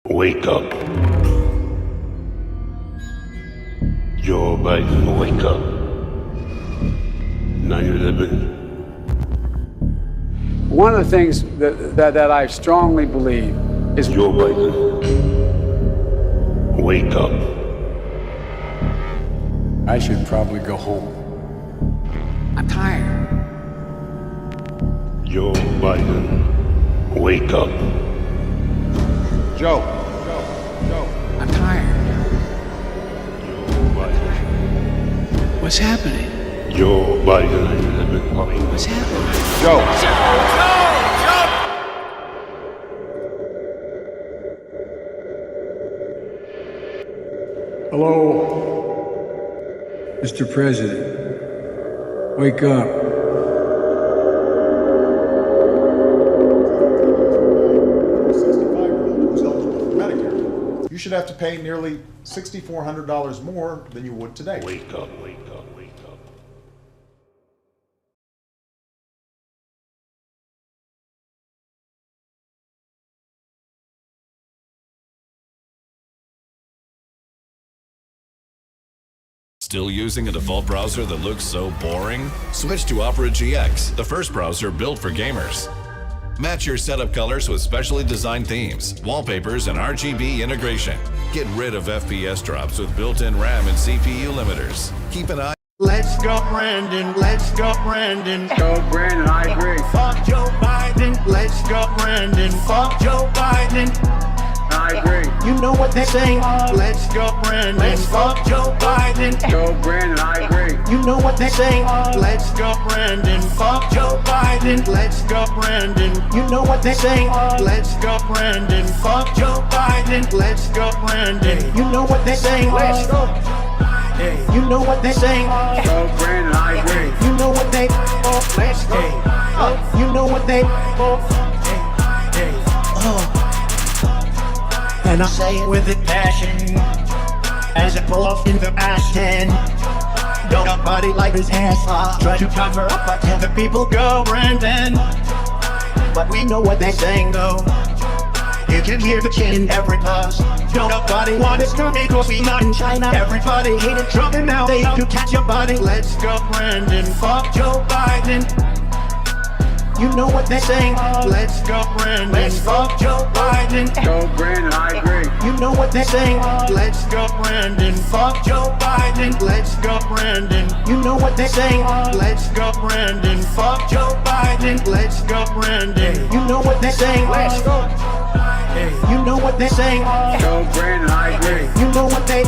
Wake up. Joe Biden, wake up. 9/11. One of the things that I strongly believe is Joe Biden, wake up. I should probably go home. I'm tired. Joe Biden, wake up. Joe. I'm tired. Joe Biden, What's happening? Joe Biden, 9/11. What's happening? Joe. Hello, Mr. President. Wake up. You should have to pay nearly $6,400 more than you would today. Wake up, wake up, wake up. Still using a default browser that looks so boring? Switch to Opera GX, the first browser built for gamers. Match your setup colors with specially designed themes, wallpapers, and RGB integration. Get rid of FPS drops with built-in RAM and CPU limiters. Keep an eye. Let's go, Brandon. Let's go, Brandon. Go, Brandon, I agree. Fuck Joe Biden. Let's go, Brandon. Fuck Joe Biden. I agree. You know what they're saying. Let's go, Brandon. Fuck Joe Biden. Go, Brandon, I agree. You know what they're saying. Let's go, Brandon. Fuck Joe Biden. Let's go, Brandon. You know what they're saying. Let's go, Brandon. Fuck Joe Biden. Let's go, Brandon. You know what they're saying. Let's go. You know what they're saying. Go, Brandon, I agree. You know what they. Let's go. You know what they. And I say it with a passion as I pull off in the past 10. Don't nobody like his ass. Try to cover up, but the people go Brandon. But we know what they're saying though. You can hear the chin in every pause. Don't nobody want us to because we not in China. Everybody hated Trump and now they out to catch your body. Let's go Brandon, fuck Joe Biden. You know what they're saying. Let's go, Brandon. Fuck Joe Biden. Go, Brandon, I agree. You know what they're saying. Let's go, Brandon. Fuck Joe Biden. Let's go, Brandon. You know what they're saying. Let's go, Brandon. Fuck Joe Biden. Let's go, Brandon. You know what they're saying. Let's go. You know what they're saying. Go, Brandon, I agree. You know what they.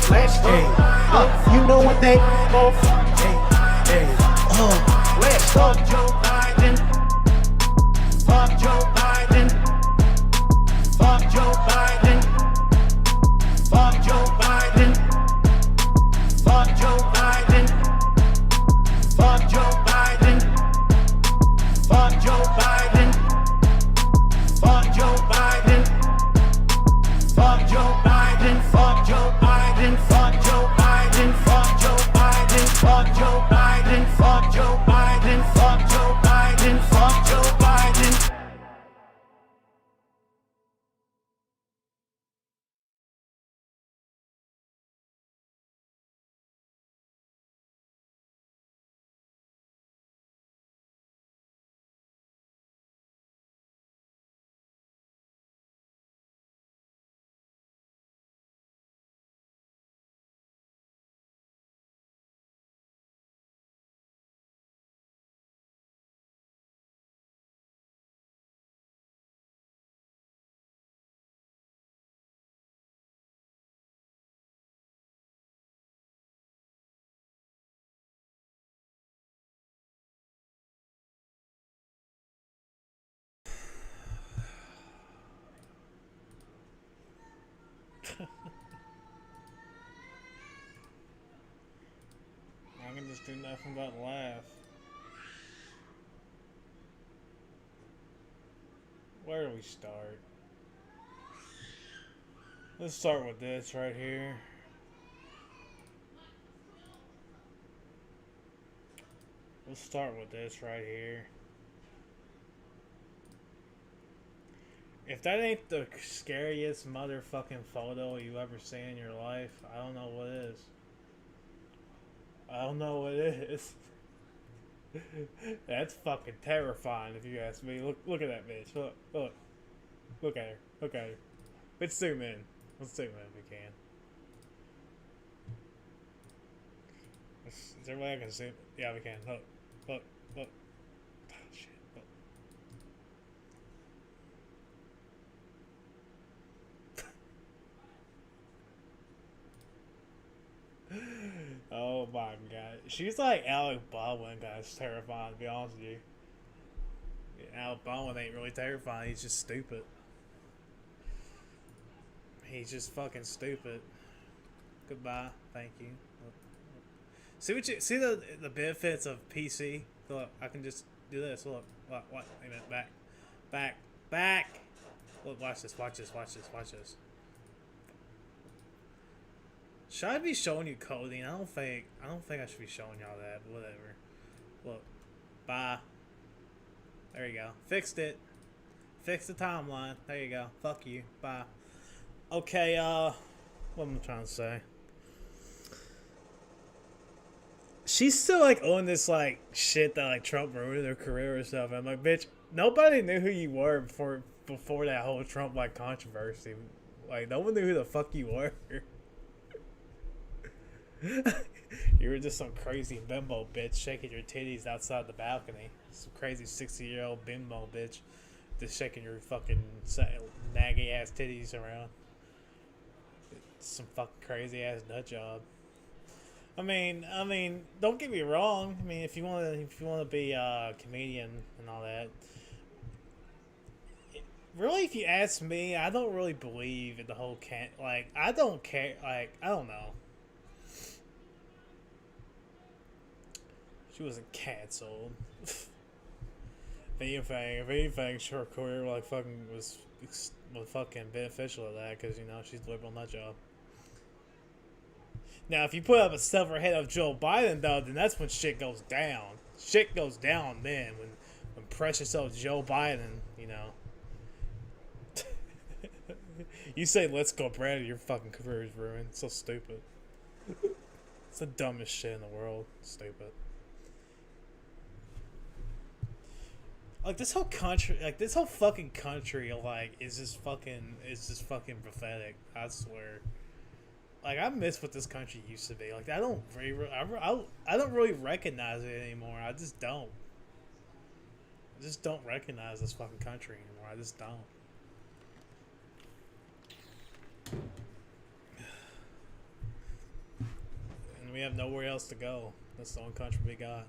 Let's go. You know what they. Let's go, Joe Biden. Fuck Joe Biden. Fuck Joe Biden. Fuck Joe Biden. Fuck Joe Biden. Fuck Joe Biden. Fuck Joe Biden. Fuck Joe Biden. Fuck Joe Biden. Fuck Joe Biden. Fuck Joe Biden. Fuck Joe Biden. Fuck Joe Biden. Fuck Joe Biden. Fuck Joe Biden. Fuck Joe Biden. I can just do nothing but laugh. Where do we start? Let's start with this right here. Let's start with this right here. If that ain't the scariest motherfucking photo you ever seen in your life, I don't know what is. I don't know what it is. That's fucking terrifying if you ask me. Look at that bitch. Look at her. Look at her. Let's zoom in. Let's zoom in if we can. Is there a way I can zoom? Yeah, we can. Look. Oh, shit. Oh my god. She's like Alec Baldwin, guys. Terrifying, to be honest with you. Alec Baldwin ain't really terrifying. He's just stupid. He's just fucking stupid. Goodbye. Thank you. See the benefits of PC? Look, I can just do this. Look. Wait a minute. Back. Look, watch this. Should I be showing you coding? I don't think I should be showing y'all that, but whatever. Look. Bye. There you go. Fixed it. Fixed the timeline. There you go. Fuck you. Bye. Okay, what am I trying to say? She's still like on this like shit that like Trump ruined her career or stuff. I'm like, bitch, nobody knew who you were before that whole Trump like controversy. Like, no one knew who the fuck you were. You were just some crazy bimbo bitch shaking your titties outside the balcony. Some crazy 60-year-old bimbo bitch just shaking your fucking naggy ass titties around. Some fucking crazy ass nut job. I mean, don't get me wrong. I mean, if you want to be a comedian and all that, really, if you ask me, I don't really believe in the whole I don't care. Like, I don't know. She wasn't canceled. If anything, her career like fucking was fucking beneficial of that, because you know she's a liberal nut job. Now, if you put up a silver head of Joe Biden, though, then that's when shit goes down. Shit goes down then when precious old Joe Biden, you know. You say let's go, Brad, your fucking career is ruined. It's so stupid. It's the dumbest shit in the world. Stupid. Like, this whole country, like, this whole fucking country, like, is just fucking pathetic. I swear. Like, I miss what this country used to be. Like, I don't really recognize it anymore. I just don't. I just don't recognize this fucking country anymore. I just don't. And we have nowhere else to go. That's the only country we got.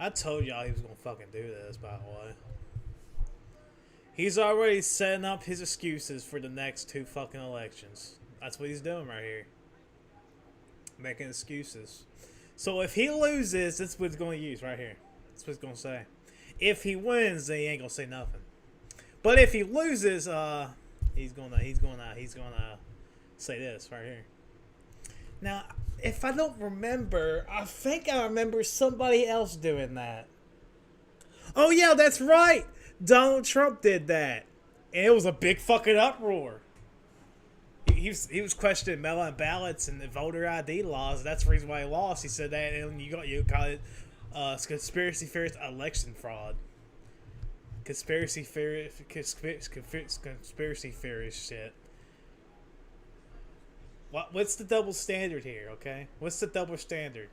I told y'all he was gonna fucking do this, by the way. He's already setting up his excuses for the next 2 fucking elections. That's what he's doing right here. Making excuses. So if he loses, that's what he's gonna use right here. That's what he's gonna say. If he wins, then he ain't gonna say nothing. But if he loses, he's gonna say this right here. Now, if I don't remember, I think I remember somebody else doing that. Oh yeah, that's right! Donald Trump did that. And it was a big fucking uproar. He was questioning mail-in ballots and the voter ID laws. That's the reason why he lost. He said that, and you call it conspiracy theorist election fraud. Conspiracy theorist shit. What's the double standard here, okay? What's the double standard?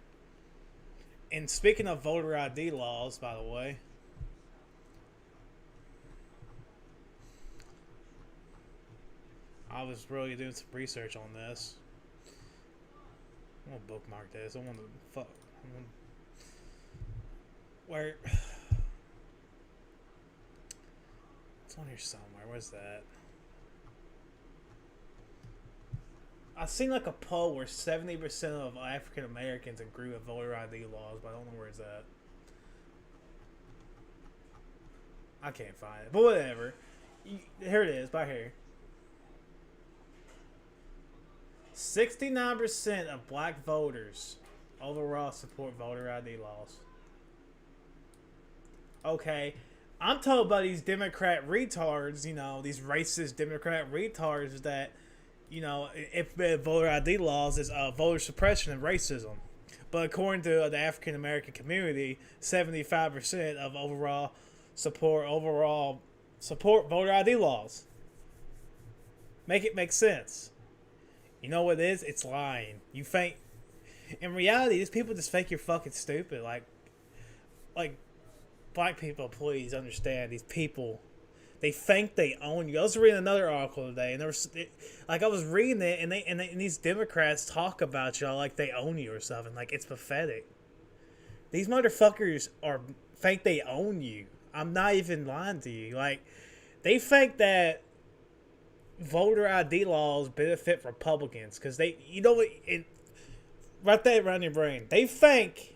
And speaking of voter ID laws, by the way, I was really doing some research on this. I'm gonna bookmark this. I want to where it's on here somewhere. Where's that? I've seen like a poll where 70% of African Americans agree with voter ID laws, but I don't know where it's at. I can't find it, but whatever. Here it is, right here. 69% of black voters overall support voter ID laws. Okay, I'm talking about these Democrat retards. You know, these racist Democrat retards that, you know, if voter ID laws is voter suppression and racism. But according to the African American community, 75% of overall support voter ID laws. Make it make sense. You know what it is? It's lying. You think. In reality, these people just think you're fucking stupid. Like black people, please understand. These people, they think they own you. I was reading another article today, and I was reading it, and these Democrats talk about y'all like they own you or something. Like, it's pathetic. These motherfuckers think they own you. I'm not even lying to you. Like, they think that voter ID laws benefit Republicans because they, you know what, write that around your brain. They think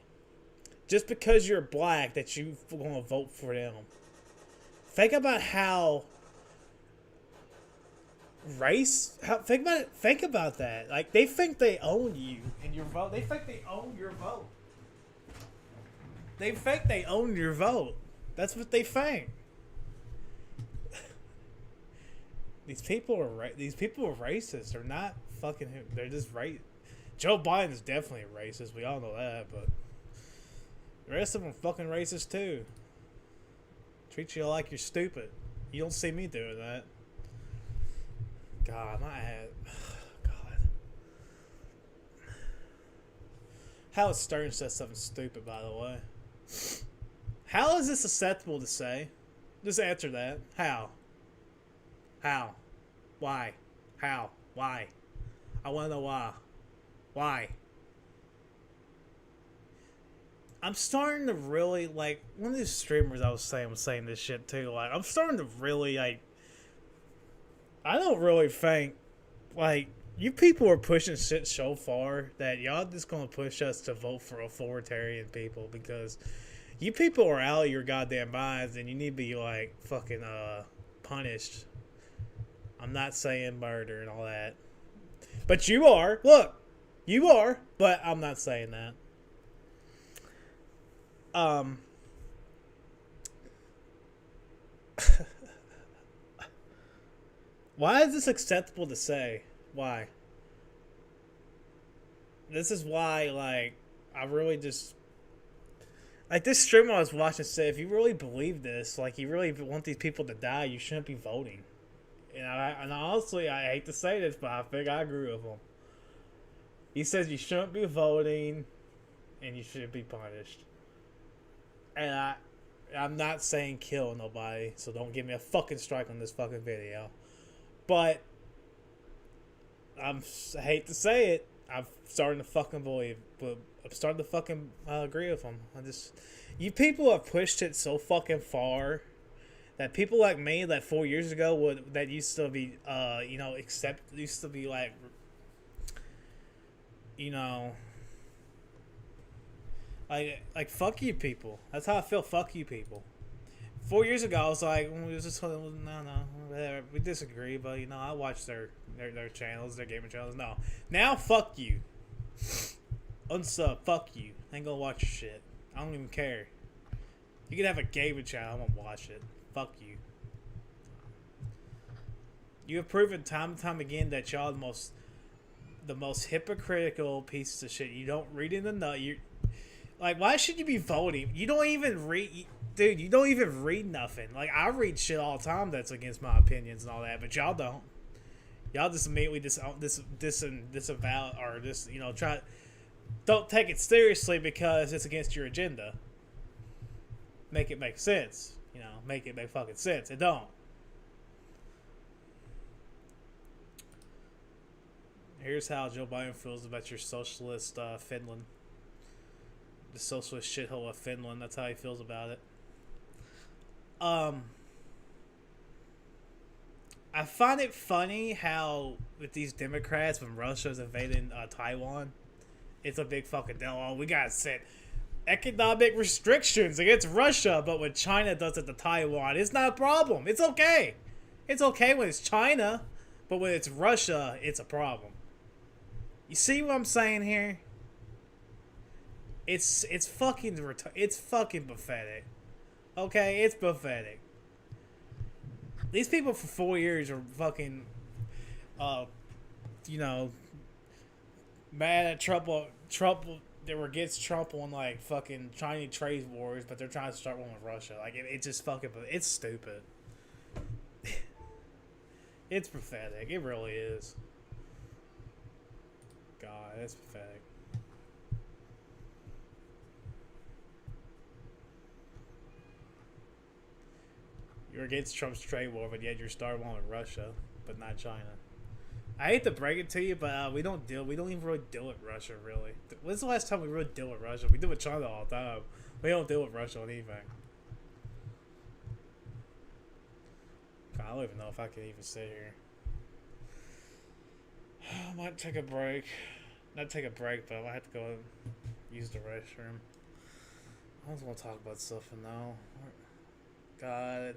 just because you're black that you're going to vote for them. Think about how think about that. Like, they think they own you and your vote. They think they own your vote. They think they own your vote. That's what they think. These people are racist. They're not fucking. They're just right. Joe Biden is definitely a racist. We all know that, but the rest of them are fucking racist too. Treat you like you're stupid. You don't see me doing that. God, my head. God. Howard Stern says something stupid, by the way. How is this acceptable to say? Just answer that. How? How? Why? How? Why? I want to know why. Why? I'm starting to really, like, one of these streamers I was saying this shit too. Like, I'm starting to really, like, I don't really think, like, you people are pushing shit so far that y'all just gonna push us to vote for authoritarian people because you people are out of your goddamn minds and you need to be, like, fucking, punished. I'm not saying murder and all that. But you are. Look. You are. But I'm not saying that. Why is this acceptable to say? Why? This is why, like, I really just... Like, this streamer I was watching said, if you really believe this, like, you really want these people to die, you shouldn't be voting. And honestly, I hate to say this, but I think I agree with him. He says you shouldn't be voting, and you should be punished. And I'm not saying kill nobody, so don't give me a fucking strike on this fucking video. But I hate to say it, I'm starting to fucking believe, but I'm starting to fucking agree with him. You people have pushed it so fucking far. That people like me, that 4 years ago, that used to be, used to be like, you know, like fuck you people. That's how I feel. Fuck you people. 4 years ago, I was like, whatever. We disagree, but you know, I watch their channels, their gaming channels. No, now fuck you. Unsub, fuck you. I ain't gonna watch your shit. I don't even care. You can have a gaming channel. I'm gonna watch it. Fuck you. You have proven time and time again that y'all the most hypocritical pieces of shit. You don't read in the nut. You like, why should you be voting? You don't even read, dude. You don't even read nothing. Like, I read shit all the time that's against my opinions and all that, but y'all don't. Y'all just immediately disavow or just, you know, don't take it seriously because it's against your agenda. Make it make sense. You know, make it make fucking sense. It don't. Here's how Joe Biden feels about your socialist Finland. The socialist shithole of Finland. That's how he feels about it. I find it funny how with these Democrats, when Russia's invading Taiwan, it's a big fucking deal. Oh, we gotta set economic restrictions against Russia, but when China does it to Taiwan, it's not a problem. It's okay. It's okay when it's China, but when it's Russia, it's a problem. You see what I'm saying here? It's fucking pathetic. Okay, it's pathetic. These people for 4 years are fucking, you know, mad at Trump. They were against Trump on like fucking Chinese trade wars, but they're trying to start one with Russia. Like it just fucking, it's stupid. It's pathetic. It really is. God, it's pathetic. You're against Trump's trade war, but yet you're starting one with Russia, but not China. I hate to break it to you, but we don't even really deal with Russia, really. When's the last time we really deal with Russia? We deal with China all the time. We don't deal with Russia on anything. God, I don't even know if I can even sit here. I might take a break. Not take a break, but I might have to go and use the restroom. I was going to talk about something now. God.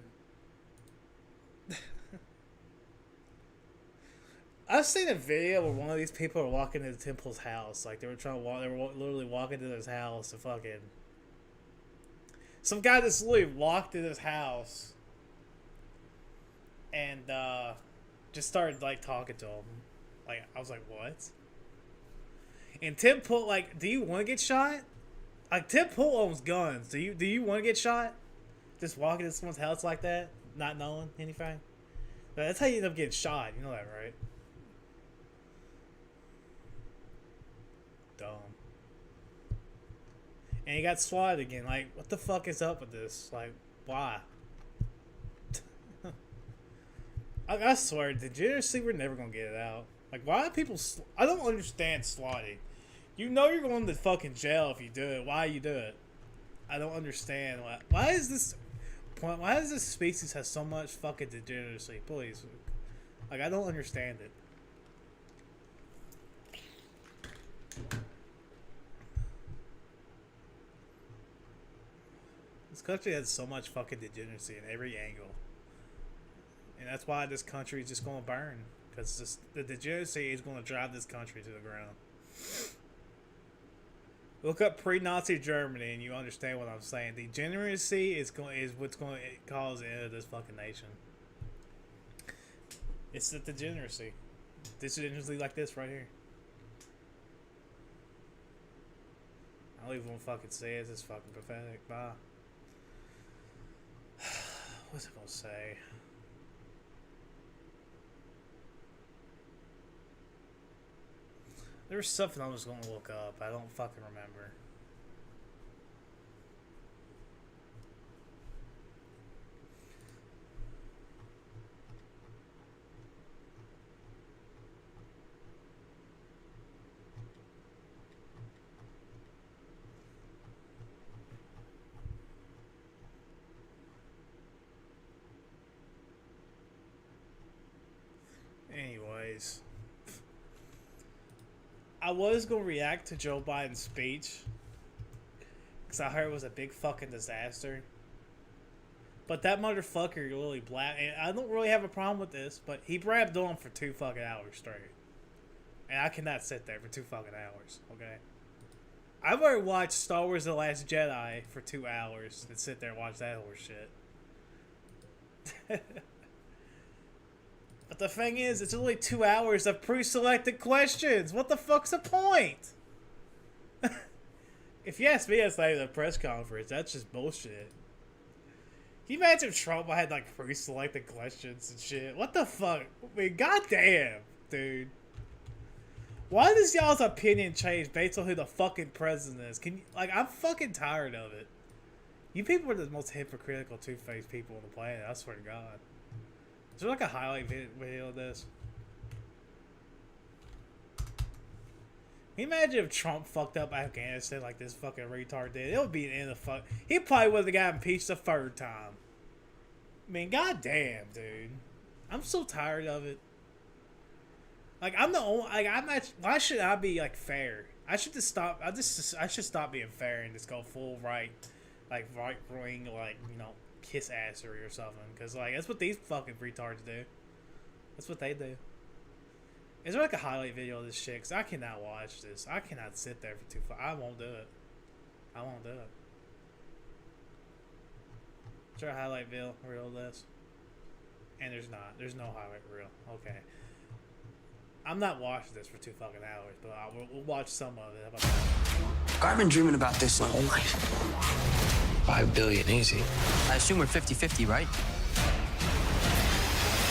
I've seen a video where one of these people were walking into Temple's house. Like, they were trying to walk, they were literally walking to his house and fucking... Some guy just literally walked in his house and just started, like, talking to him. Like, I was like, what? And Tim Pool, like, do you want to get shot? Like, Tim Pool owns guns. Do you want to get shot? Just walking into someone's house like that, not knowing anything? But that's how you end up getting shot. You know that, right? Dumb. And he got swatted again. Like, what the fuck is up with this? Like, why? I swear, degeneracy, we're never gonna get it out. Like, why are people... I don't understand swatting. You know you're going to fucking jail if you do it. Why you do it? I don't understand. Why is this... Why does this species have so much fucking degeneracy? Please. Like, I don't understand it. This country has so much fucking degeneracy in every angle. And that's why this country is just going to burn. Because the degeneracy is going to drive this country to the ground. Look up pre-Nazi Germany and you understand what I'm saying. Degeneracy is what's going to cause the end of this fucking nation. It's the degeneracy. Degeneracy like this right here. I don't even want to fucking say it. It's just fucking pathetic. Bye. What's it gonna say? There's something I was gonna look up. I don't fucking remember. Anyways, I was gonna react to Joe Biden's speech because I heard it was a big fucking disaster. But that motherfucker really blabbed, and I don't really have a problem with this, but he blabbed on for 2 fucking hours straight. And I cannot sit there for 2 fucking hours, okay? I'd rather watch Star Wars The Last Jedi for 2 hours than sit there and watch that horse shit. But the thing is, it's only 2 hours of pre-selected questions. What the fuck's the point? If you ask me, that's not even a press conference. That's just bullshit. Can you imagine if Trump had like pre-selected questions and shit? What the fuck? I mean, goddamn, dude. Why does y'all's opinion change based on who the fucking president is? Can you, like, I'm fucking tired of it. You people are the most hypocritical, two-faced people on the planet. I swear to God. Is there like a highlight video of this? Can you imagine if Trump fucked up Afghanistan like this fucking retard did? It would be the end of fuck. He probably would have got impeached the 3rd time. I mean, goddamn, dude. I'm so tired of it. Like, I'm the only. Like, I'm not. Why should I be like fair? I should just stop. I should stop being fair and just go full right wing, like, you know, kiss assery or something. Because like that's what these fucking retards do. That's what they do. Is there like a highlight video of this shit? Because I cannot watch this. I cannot sit there for I won't do it. I won't do it. Is there a highlight reel of this? And there's not. There's no highlight reel. Okay. I'm not watching this for 2 fucking hours, but we'll watch some of it. How about that? I've been dreaming about this my whole life. 5 billion, easy. I assume we're 50-50, right?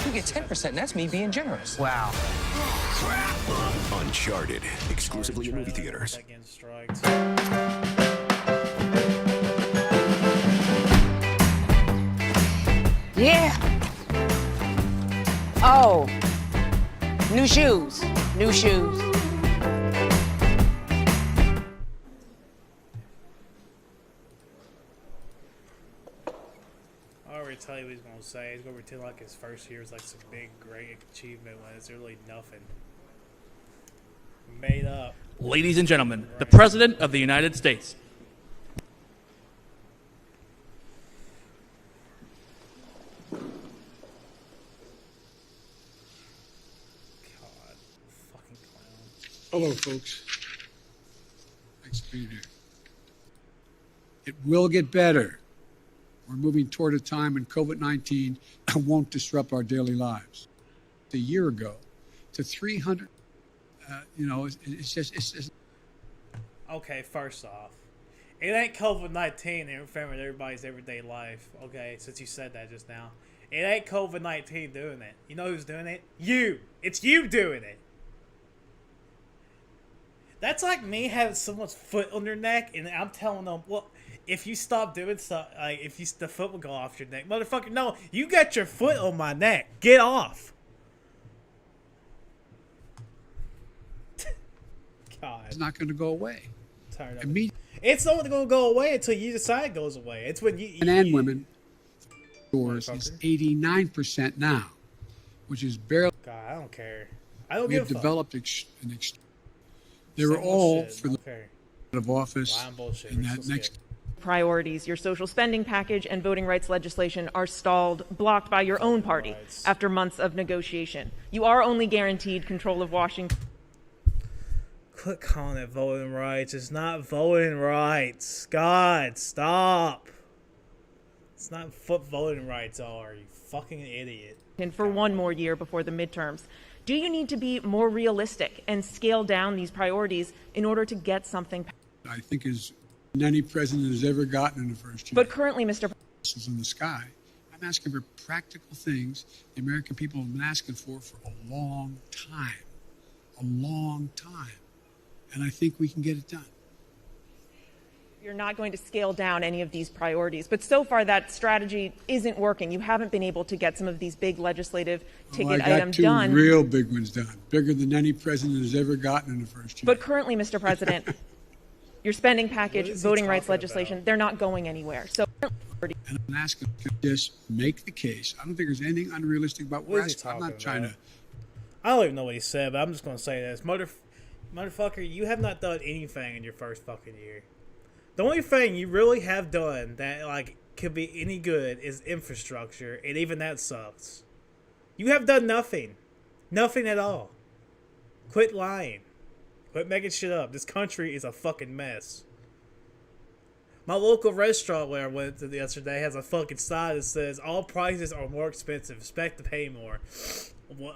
You get 10%, that's me being generous. Wow. Uncharted, exclusively in movie theaters. Again, strikes. Yeah. Oh. New shoes. New shoes. I already tell you what he's gonna say. He's gonna pretend like his first year is like some big, great achievement when it's really nothing. Made up. Ladies and gentlemen, the President of the United States. God, fucking clown. Hello, folks. Thanks for being here. It will get better. We're moving toward a time when COVID-19 won't disrupt our daily lives. A year ago, to 300, it's just. Okay, first off, it ain't COVID-19 interfering with everybody's everyday life. Okay, since you said that just now. It ain't COVID-19 doing it. You know who's doing it? You! It's you doing it! That's like me having someone's foot on their neck, and I'm telling them, well, if you stop doing stuff, like, the foot will go off your neck. Motherfucker, no, you got your foot on my neck. Get off. God. It's not going to go away. Tired of it. It's not going to go away until you decide it goes away. It's when you... And women, yours is 89% now, which is barely... God, I don't care. I don't give a fuck. Developed they were all for the of office and that next... Priorities. Your social spending package and voting rights legislation are stalled, blocked by your own party after months of negotiation. You are only guaranteed control of Washington. Quit calling it voting rights. It's not voting rights. God, stop. It's not what voting rights are, you fucking idiot. And for one more year before the midterms. Do you need to be more realistic and scale down these priorities in order to get something? I think as any president has ever gotten in the first year. But currently, Mr. Missiles in the sky. I'm asking for practical things the American people have been asking for a long time. A long time. And I think we can get it done. You're not going to scale down any of these priorities. But so far, that strategy isn't working. You haven't been able to get some of these big legislative ticket items done. I got 2 real big ones done. Bigger than any president has ever gotten in the first year. But currently, Mr. President, your spending package, voting rights legislation, they're not going anywhere. So, and I'm asking to just make the case. I don't think there's anything unrealistic about what we're I'm not trying to... I don't even know what he said, but I'm just going to say this. Motherfucker, you have not done anything in your first fucking year. The only thing you really have done that, like, could be any good is infrastructure, and even that sucks. You have done nothing. Nothing at all. Quit lying. Quit making shit up. This country is a fucking mess. My local restaurant where I went to yesterday has a fucking sign that says, all prices are more expensive. Expect to pay more.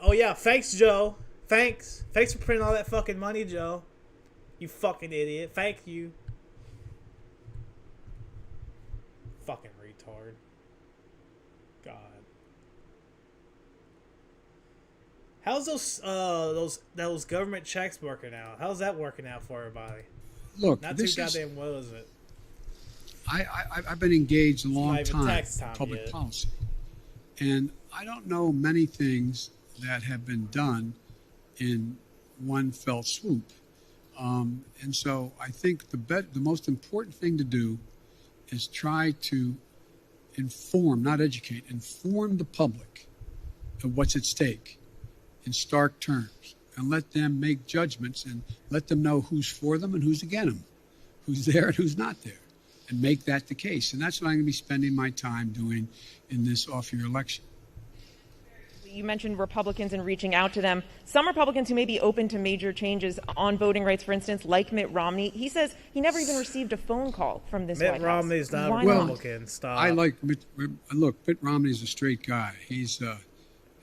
Oh, yeah. Thanks, Joe. Thanks. Thanks for printing all that fucking money, Joe. You fucking idiot. Thank you. Fucking retard. God. How's those government checks working out? How's that working out for everybody? Look, not too goddamn well, is it? I've been engaged a long time in public yet. policy, and I don't know many things that have been done in one fell swoop. And so I think the most important thing to do is try to inform, not educate, inform the public of what's at stake in stark terms, and let them make judgments and let them know who's for them and who's against them, who's there and who's not there, and make that the case. And that's what I'm going to be spending my time doing in this off-year election. you mentioned Republicans and reaching out to them. Some Republicans who may be open to major changes on voting rights, for instance, like Mitt Romney, he says he never even received a phone call from this White House. Mitt Romney's not Why a Republican. Stop. I like look, Mitt Romney's a straight guy. He's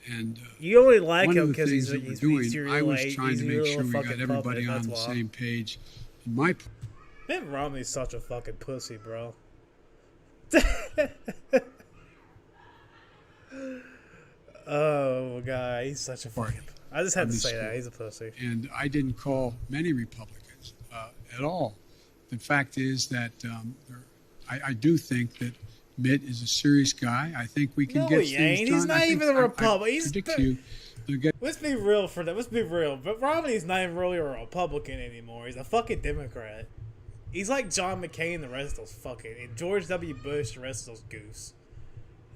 and you only like one him of the because things he's that we're doing, your I was little- trying he's to your make sure little we got fucking everybody puppet, on the that's why. same page. In my Mitt Romney's such a fucking pussy, bro. Oh god, he's such a fucking. I just had to say that he's a pussy. And I didn't call many Republicans at all. The fact is that I do think that Mitt is a serious guy. I think we can No, get he things ain't. done. He's not I even think- a Republican. I He's predict you. They'll get Let's be real for that. Let's be real. But Romney's not even really a Republican anymore. He's a fucking Democrat. He's like John McCain and the rest of those fucking, and George W. Bush and the rest of those goose.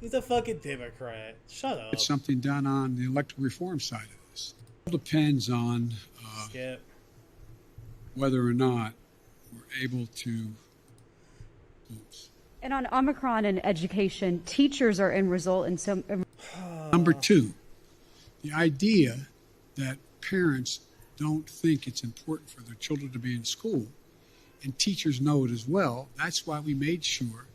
He's a fucking Democrat. Shut up. get something done on the electoral reform side of this. It all depends on Skip. whether or not we're able to. And on Omicron and education, teachers are in result in some. Number two, the idea that parents don't think it's important for their children to be in school, and teachers know it as well. That's why we made sure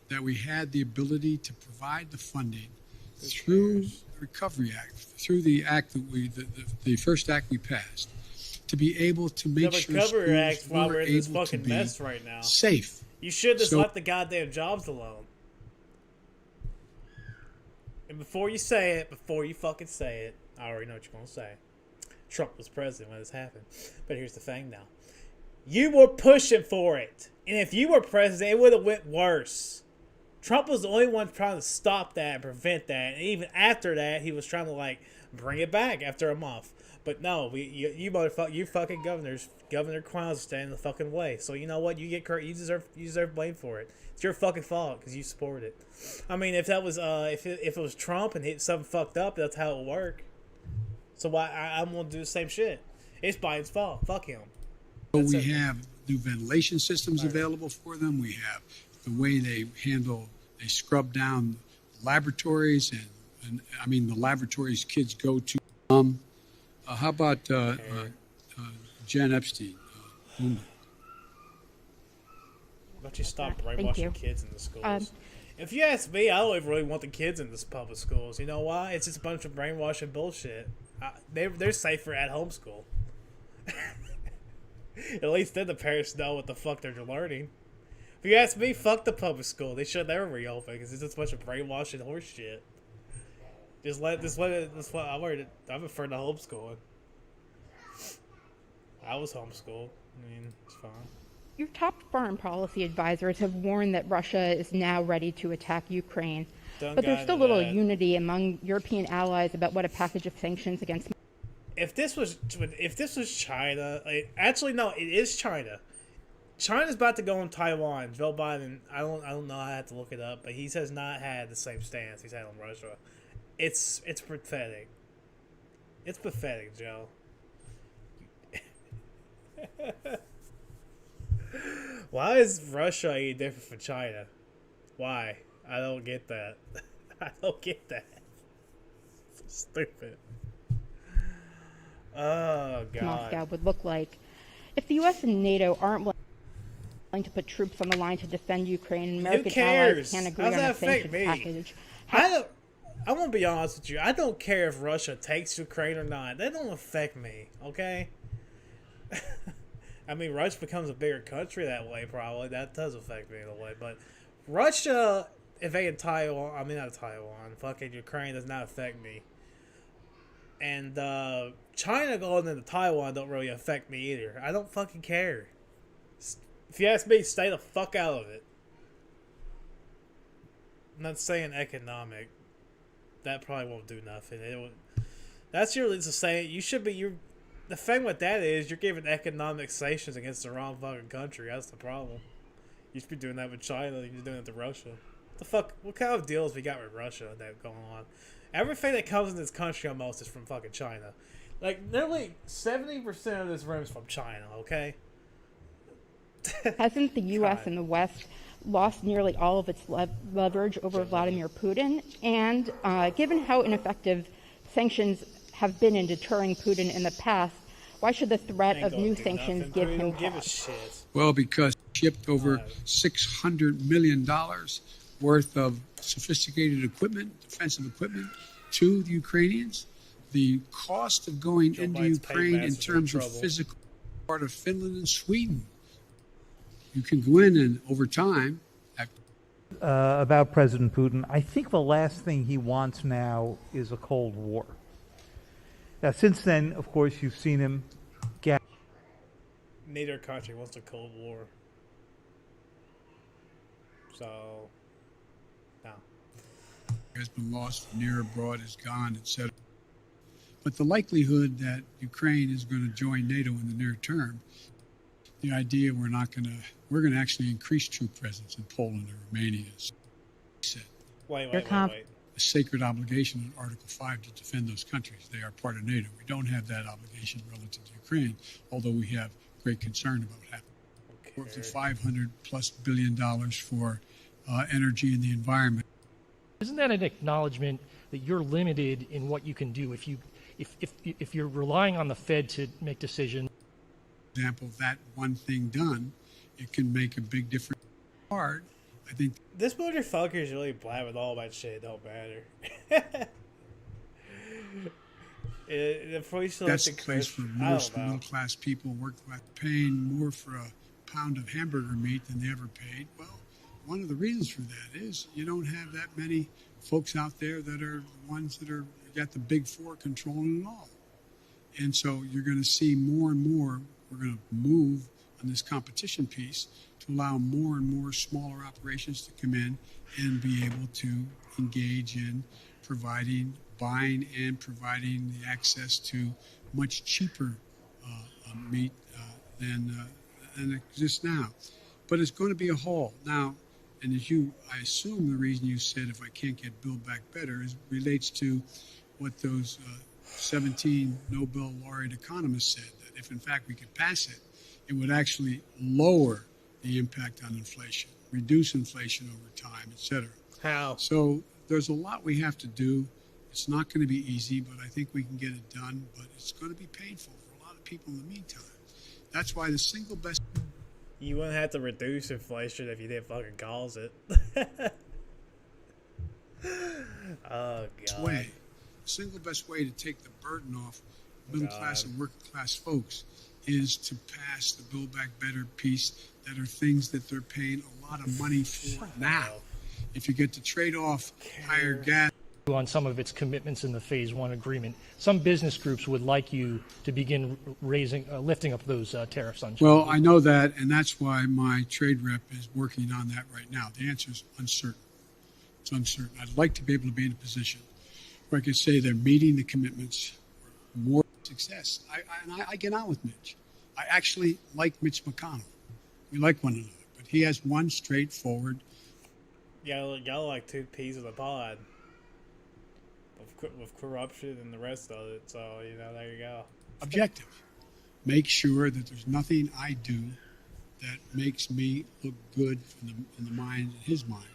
that we had the ability to provide the funding through the Recovery Act, through the act that the first act we passed, to be able to make sure The schools Recovery Act's why were we're in this able to fucking be mess right now. safe. You should just So- let the goddamn jobs alone. And before you say it, before you fucking say it, I already know what you're gonna say. Trump was president when this happened. But here's the thing now. You were pushing for it. And if you were president, it would have went worse. Trump was the only one trying to stop that and prevent that. And even after that, he was trying to, like, bring it back after a month. But no, you motherfucker, you fucking Governor Clowns stand in the fucking way. So you know what? You deserve blame for it. It's your fucking fault because you supported it. I mean, if that was if it was Trump and something fucked up, that's how it would work. So why I'm gonna do the same shit? It's Biden's fault. Fuck him. So we have new ventilation systems available for them. We have the way they scrub down laboratories and I mean the laboratories kids go to. How about Jen Epstein? Why don't you stop brainwashing kids in the schools? If you ask me, I don't even really want the kids in this public schools. You know why? It's just a bunch of brainwashing bullshit. They're safer at home school. At least then the parents know what the fuck they're learning. If you ask me, fuck the public school. They should never reopen because it's just a bunch of brainwashing horse shit. Just let it. I prefer to homeschooling. I was homeschooled. I mean, it's fine. Your top foreign policy advisors have warned that Russia is now ready to attack Ukraine. But there's still little unity among European allies about what a package of sanctions against. If this was China, actually no, it is China. China's about to go on Taiwan. Joe Biden, I don't know. I have to look it up, but he has not had the same stance he's had on Russia. It's pathetic. It's pathetic, Joe. Why is Russia any different from China? Why? I don't get that. I don't get that. So stupid. Oh, God. Moscow would look like. If the U.S. and NATO aren't willing to put troops on the line to defend Ukraine, and American allies can't agree on a sanctions package. I won't be honest with you. I don't care if Russia takes Ukraine or not. That don't affect me, okay? I mean, Russia becomes a bigger country that way, probably. That does affect me in a way. But Russia invading Taiwan, I mean, not Taiwan, fucking Ukraine does not affect me. And China going into Taiwan don't really affect me either. I don't fucking care. If you ask me, stay the fuck out of it. I'm not saying economic. That probably won't do nothing. That's usually the saying. You should be. The thing with that is you're giving economic sanctions against the wrong fucking country. That's the problem. You should be doing that with China. You're doing it to Russia. The fuck? What kind of deals we got with Russia that going on? Everything that comes in this country almost is from fucking China. Like nearly 70% of this room is from China. Okay. Hasn't the U.S. and the West lost nearly all of its leverage over Vladimir Putin? And given how ineffective sanctions have been in deterring Putin in the past, why should the threat Ain't of gonna new do sanctions nothing. give Putin him don't give a pause? shit. Well, because shipped over $600 million worth of sophisticated equipment, defensive equipment, to the Ukrainians. The cost of going into Biden's paying Ukraine in masters in terms of trouble. physical part of Finland and Sweden. You can go in and over time. About President Putin, I think the last thing he wants now is a Cold War. Now, since then, of course, you've seen him Neither country wants a Cold War. So, no. Has been lost, near, abroad, is gone, etc. But the likelihood that Ukraine is going to join NATO in the near term, the idea we're going to actually increase troop presence in Poland and Romania. Wait. A sacred obligation in Article 5 to defend those countries. They are part of NATO. We don't have that obligation relative to Ukraine, although we have great concern about what happened. Worth of $500+ billion for energy and the environment. Isn't that an acknowledgement that you're limited in what you can do if you're relying on the Fed to make decisions? For example, that one thing done, it can make a big difference. Hard, I think. This motherfucker is really blabbing all that shit. It don't matter. That's the place for most middle-class people, working paying more for a pound of hamburger meat than they ever paid. Well, one of the reasons for that is you don't have that many folks out there that are the ones that are got the big four controlling it all. And so you're going to see more and more, we're going to move on this competition piece to allow more and more smaller operations to come in and be able to engage in buying and providing the access to much cheaper meat than exists now. But it's going to be a haul. Now, and I assume the reason you said if I can't get Build Back Better relates to what those 17 Nobel laureate economists said, that if in fact we could pass it, it would actually lower the impact on inflation, reduce inflation over time, et cetera. How? So there's a lot we have to do. It's not going to be easy, but I think we can get it done. But it's going to be painful for a lot of people in the meantime. That's why the single best... You wouldn't have to reduce inflation if you didn't fucking cause it. Oh, God. The single best way to take the burden off middle class and working class folks is to pass the Build Back Better piece that are things that they're paying a lot of money for now. If you get to trade off higher gas... On some of its commitments in the Phase 1 agreement, some business groups would like you to begin lifting up those tariffs on China. Well, I know that, and that's why my trade rep is working on that right now. The answer is uncertain. It's uncertain. I'd like to be able to be in a position where I could say they're meeting the commitments, more success. I get on with Mitch. I actually like Mitch McConnell. We like one another, but he has one straightforward... Y'all like two peas in a pod. With corruption and the rest of it, so there you go. Objective. Make sure that there's nothing I do that makes me look good in the mind, in his mind,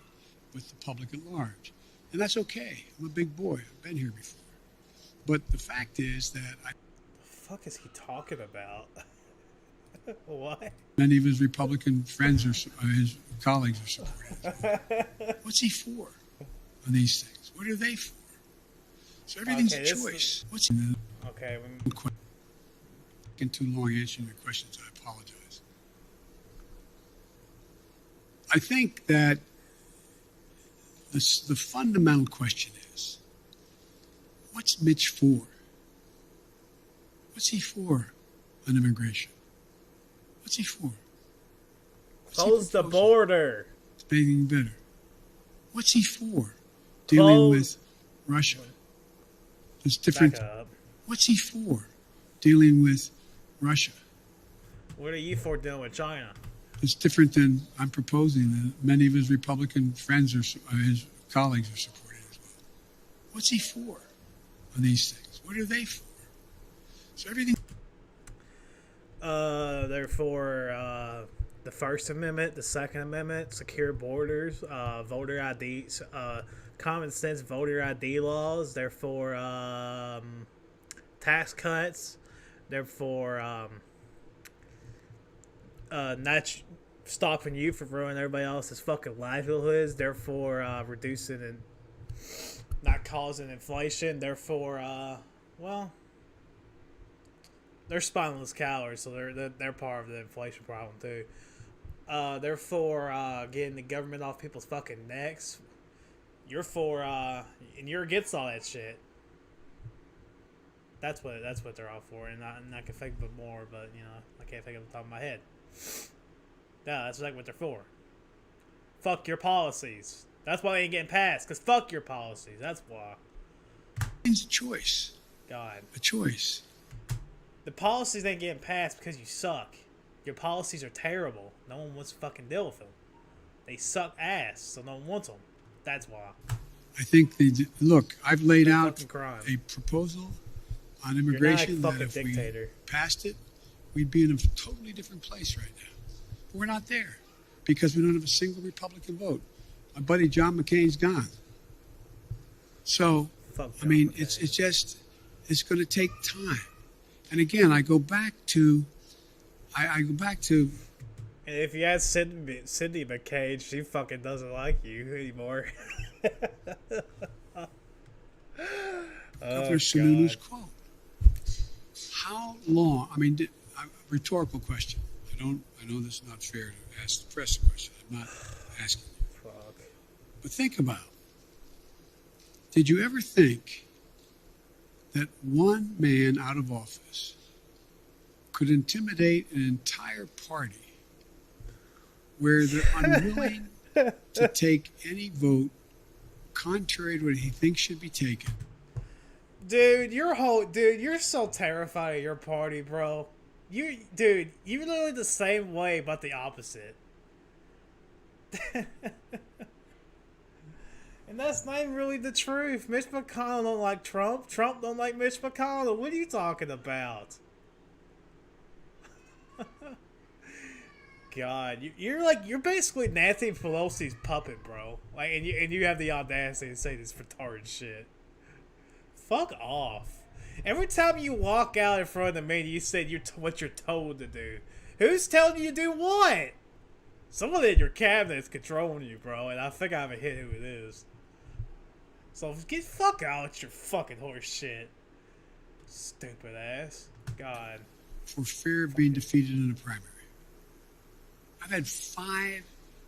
with the public at large, and that's okay. I'm a big boy. I've been here before. But the fact is that the fuck is he talking about? What? Many of his Republican friends or his colleagues are supporting him. What's he for on these things? What are they for? So everything's a choice. What's okay? Taking too long answering your questions. I apologize. I think that the fundamental question is, what's Mitch for? What's he for on immigration? What's he for? Close the border. It's making better. What's he for? Dealing with Russia. It's different. What's he for? Dealing with Russia. What are you for dealing with China? It's different than I'm proposing that many of his Republican friends or his colleagues are supporting as well. What's he for on these things? What are they for? So everything. They're for the First Amendment, the Second Amendment, secure borders, voter IDs, common sense voter ID laws. They're for tax cuts. They're for not stopping you from ruining everybody else's fucking livelihoods. They're for reducing and not causing inflation. They're for well, they're spineless cowards, so they're part of the inflation problem too. They're for getting the government off people's fucking necks. You're for and you're against all that shit. That's what they're all for, and I can think of it more, but you know I can't think of it off the top of my head. Yeah, that's like what they're for. Fuck your policies. That's why they ain't getting passed, cause fuck your policies. That's why. It's a choice. God. A choice. The policies ain't getting passed because you suck. Your policies are terrible. No one wants to fucking deal with them. They suck ass, so no one wants them. That's why. I think look. I've laid They're out fucking crime. a proposal on immigration You're not a that if fucking dictator. we passed it, we'd be in a totally different place right now. But we're not there because we don't have a single Republican vote. My buddy John McCain's gone. So, I mean, it's going to take time. And again, I go back to. And if you ask Cindy McCain, she fucking doesn't like you anymore. Governor Sununu's quote. How long? I mean, rhetorical question. I know this is not fair to ask the press a question. I'm not asking you. Fuck. But think about. Did you ever think that one man out of office could intimidate an entire party where they're unwilling to take any vote contrary to what he thinks should be taken? Dude, you're so terrified of your party, bro. You're literally the same way, but the opposite. And that's not even really the truth. Mitch McConnell don't like Trump. Trump don't like Mitch McConnell. What are you talking about? God, you're basically Nancy Pelosi's puppet, bro. Like, and you have the audacity to say this retarded shit. Fuck off. Every time you walk out in front of the meeting, you said what you're told to do. Who's telling you to do what? Someone in your cabinet is controlling you, bro, and I think I haven't hit who it is. So get fuck out with your fucking horse shit. Stupid ass. God. For fear of being defeated in a primary. I've had 5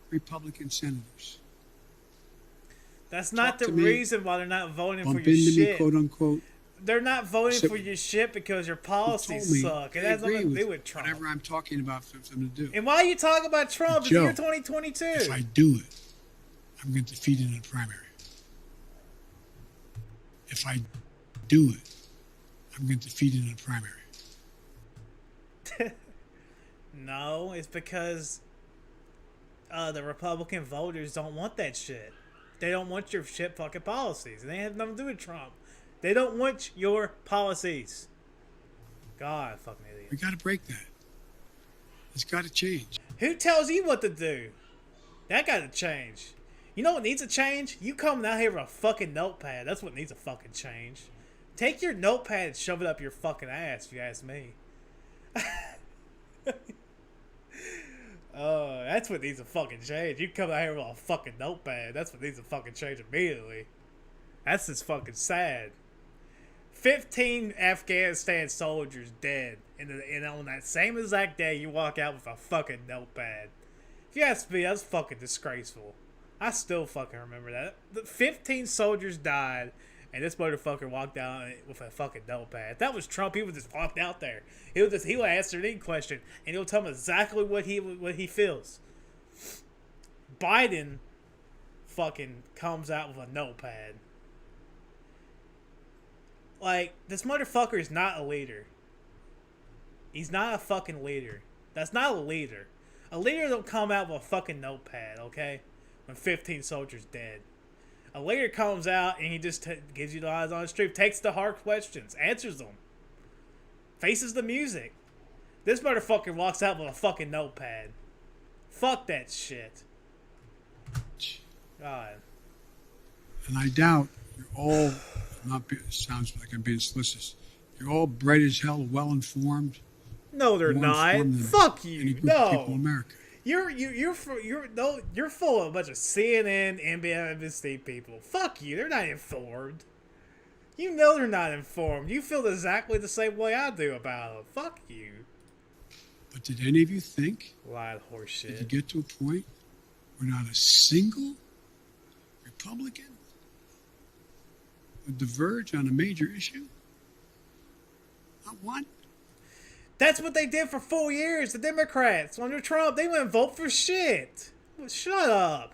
Republican senators. That's not the reason why they're not voting for bump your into shit. me, quote unquote. They're not voting for your shit because your policies suck. It has nothing to do with Trump. Whatever I'm talking about for them to do. And why are you talking about Trump? It's year 2022. If I do it, I'm going to defeat it in a primary. If I do it, I'm going to defeat it in a primary. No, it's because the Republican voters don't want that shit. They don't want your shit fucking policies. And they have nothing to do with Trump. They don't want your policies. God, fucking idiot. We got to break that. It's got to change. Who tells you what to do? That got to change. You know what needs to change? You coming out here with a fucking notepad. That's what needs to fucking change. Take your notepad and shove it up your fucking ass, if you ask me. That's what needs to fucking change. You come out here with a fucking notepad. That's what needs to fucking change immediately. That's just fucking sad. 15 Afghanistan soldiers dead. And on that same exact day, you walk out with a fucking notepad. If you ask me, that's fucking disgraceful. I still fucking remember that. The 15 soldiers died, and this motherfucker walked out with a fucking notepad. If that was Trump, he would just walk out there. He would answer any question, and he'll tell him exactly what he feels. Biden fucking comes out with a notepad. Like, this motherfucker is not a leader. He's not a fucking leader. That's not a leader. A leader don't come out with a fucking notepad, okay? When 15 soldiers dead. A leader comes out and he just gives you the eyes on the street, takes the hard questions, answers them, faces the music. This motherfucker walks out with a fucking notepad. Fuck that shit. God. And I doubt you're all, sounds like I'm being solicitous, you're all bright as hell, well-informed. No, they're more not. informed than Fuck any you. group of people in No. America. You're full of a bunch of CNN, MSNBC people. Fuck you. They're not informed. You know they're not informed. You feel exactly the same way I do about them. Fuck you. But did any of you think Lied horse shit. that you get to a point where not a single Republican would diverge on a major issue? Not one. That's what they did for 4 years. The Democrats under Trump, they wouldn't vote for shit. Shut up.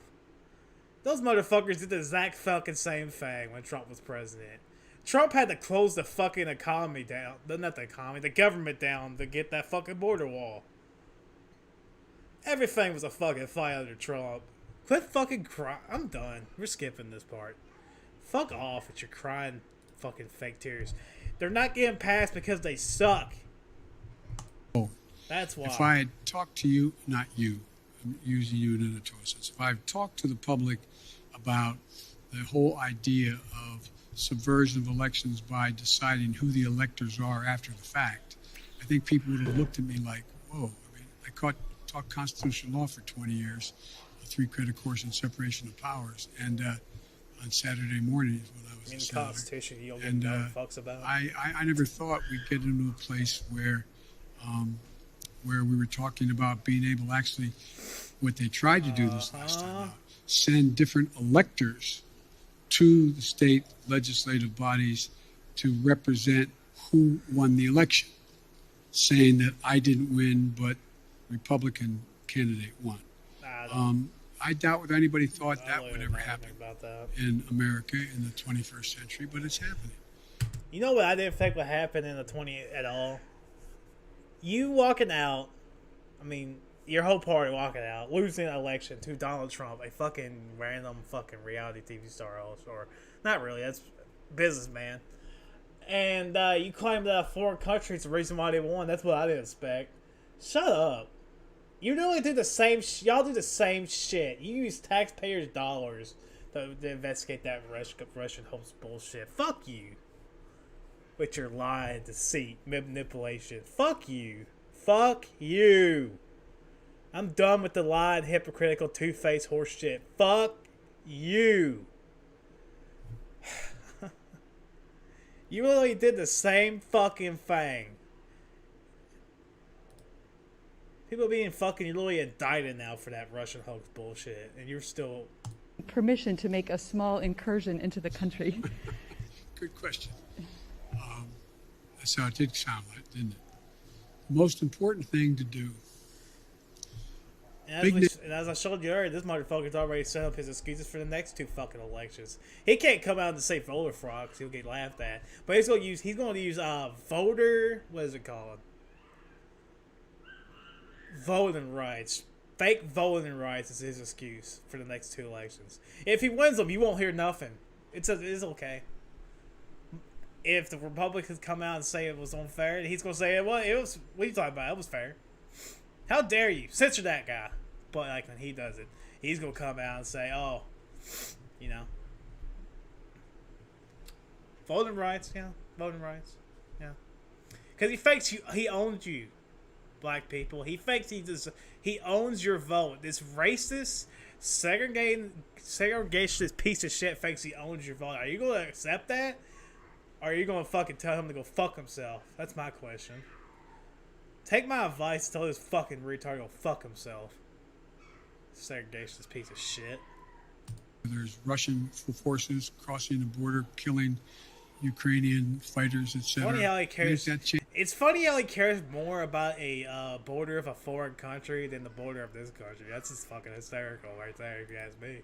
Those motherfuckers did the exact fucking same thing when Trump was president. Trump had to close the fucking economy down. Not the economy, the government down to get that fucking border wall. Everything was a fucking fight under Trump. Quit fucking crying. I'm done. We're skipping this part. Fuck off with your crying fucking fake tears. They're not getting passed because they suck. That's why. If I had talked to you, not you, I'm using you in an editorial sense. If I had talked to the public about the whole idea of subversion of elections by deciding who the electors are after the fact, I think people would have looked at me like, whoa. I mean, I taught constitutional law for 20 years, a 3-credit course in separation of powers, and on Saturday mornings when I was in a the senator. Constitution, you don't know fucks about. I never thought we'd get into a place where we were talking about being able to actually, what they tried to do this last time, send different electors to the state legislative bodies to represent who won the election, saying that I didn't win, but Republican candidate won. I doubt whether anybody thought that would ever happen in America in the 21st century, but it's happening. You know what I didn't think would happen in the 20th at all? You walking out, I mean, your whole party walking out, losing an election to Donald Trump, a fucking random fucking reality TV star host, or not really, that's businessman. And you claim that a foreign country is the reason why they won. That's what I didn't expect. Shut up. You really do the same. Y'all do the same shit. You use taxpayers' dollars to investigate that Russian host bullshit. Fuck you. With your lie, deceit, manipulation. Fuck you. Fuck you. I'm done with the lied, hypocritical, two-faced horse shit. Fuck you. You really did the same fucking thing. People being fucking literally indicted now for that Russian hoax bullshit, and you're still... Permission to make a small incursion into the country. Good question. That's how it did sound like, didn't it? The most important thing to do. And as I showed you earlier, this motherfucker's already set up his excuses for the next 2 fucking elections. He can't come out and say voter fraud because he'll get laughed at. But he's going to use voter, what is it called? Voting rights. Fake voting rights is his excuse for the next 2 elections. If he wins them, you won't hear nothing. It's okay. If the Republicans come out and say it was unfair, he's going to say, well, it was, what are you talking about? It was fair. How dare you? Censor that guy. But like when he does it, he's going to come out and say, oh, you know. Voting rights, yeah. Voting rights, yeah. Because he fakes he owns you, black people. He fakes he owns your vote. This racist, segregationist piece of shit fakes he owns your vote. Are you going to accept that? Or are you going to fucking tell him to go fuck himself? That's my question. Take my advice, tell this fucking retard to go fuck himself. Segregationist piece of shit. There's Russian forces crossing the border, killing Ukrainian fighters, etc. Funny how he cares. It's funny how he cares more about a border of a foreign country than the border of this country. That's just fucking hysterical right there, if you ask me.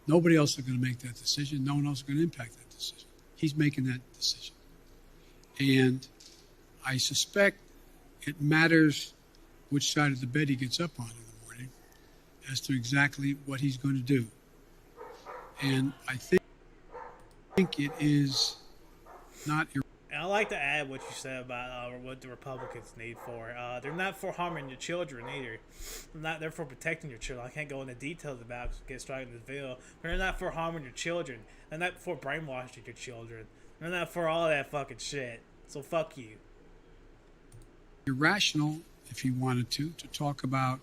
Nobody else is going to make that decision. No one else is going to impact that decision. He's making that decision. And I suspect it matters which side of the bed he gets up on in the morning as to exactly what he's going to do. And I think it is not... And I like to add what you said about what the Republicans need for. They're not for harming your children either. They're not there for protecting your children. I can't go into details about it because get straight into the bill. But they're not for harming your children. They're not for brainwashing your children. They're not for all that fucking shit. So fuck you. Irrational, if he wanted to talk about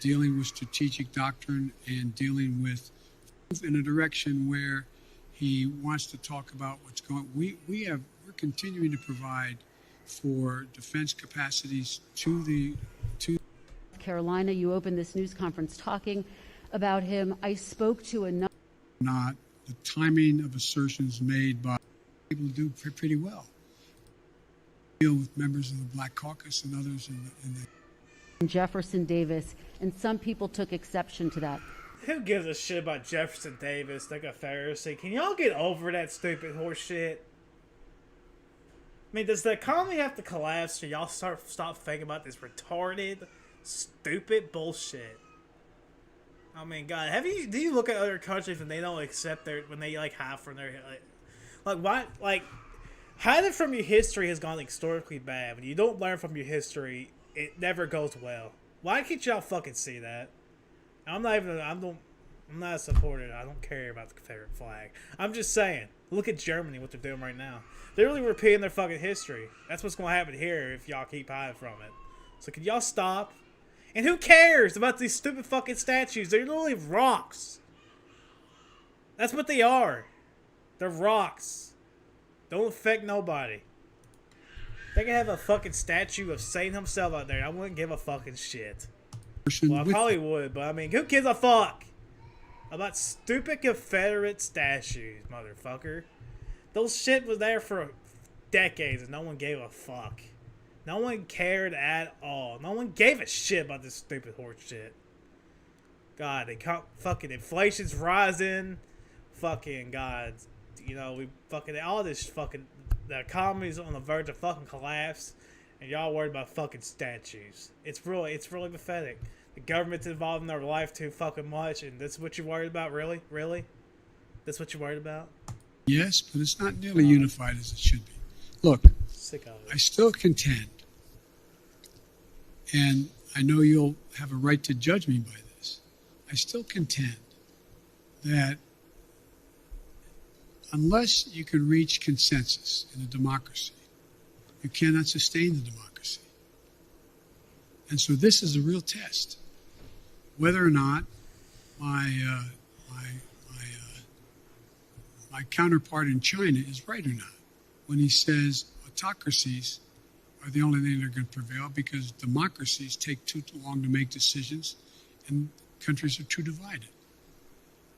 dealing with strategic doctrine and dealing with in a direction where he wants to talk about what's going. We're continuing to provide for defense capacities to Carolina. You opened this news conference talking about him. I spoke to another. Not the timing of assertions made by people do pretty well. Deal with members of the Black Caucus and others in the Jefferson Davis, and some people took exception to that. Who gives a shit about Jefferson Davis like a Pharisee? Can y'all get over that stupid horse shit? I mean, does the economy have to collapse so y'all stop thinking about this retarded, stupid bullshit? I mean, God, do you look at other countries and they don't accept when they like hide from their like why hiding from your history has gone historically bad. When you don't learn from your history, it never goes well. Why can't y'all fucking see that? I'm not a supporter. I don't care about the Confederate flag. I'm just saying, look at Germany, what they're doing right now. They're really repeating their fucking history. That's what's going to happen here if y'all keep hiding from it. So can y'all stop? And who cares about these stupid fucking statues? They're literally rocks. That's what they are. They're rocks. Don't affect nobody. They can have a fucking statue of Satan himself out there. I wouldn't give a fucking shit. Well, I probably would, but I mean, who gives a fuck about stupid Confederate statues, motherfucker? Those shit was there for decades and no one gave a fuck. No one cared at all. No one gave a shit about this stupid horse shit. God, fucking inflation's rising. Fucking God, we fucking all this fucking the economy's on the verge of fucking collapse. And y'all worried about fucking statues. It's really pathetic. The government's involved in their life too fucking much, and that's what you're worried about, really? Really? That's what you're worried about? Yes, but it's not nearly unified as it should be. Look, I still contend, and I know you'll have a right to judge me by this, I still contend that unless you can reach consensus in a democracy, you cannot sustain the democracy. And so this is a real test. Whether or not my counterpart in China is right or not when he says autocracies are the only thing that are going to prevail because democracies take too long to make decisions and countries are too divided.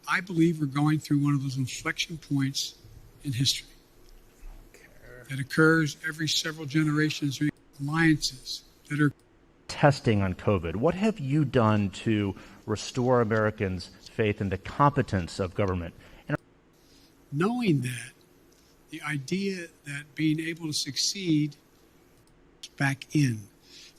I believe we're going through one of those inflection points in history that occurs every several generations, alliances that are testing on COVID. What have you done to restore Americans' faith in the competence of government? Knowing that, the idea that being able to succeed is back in.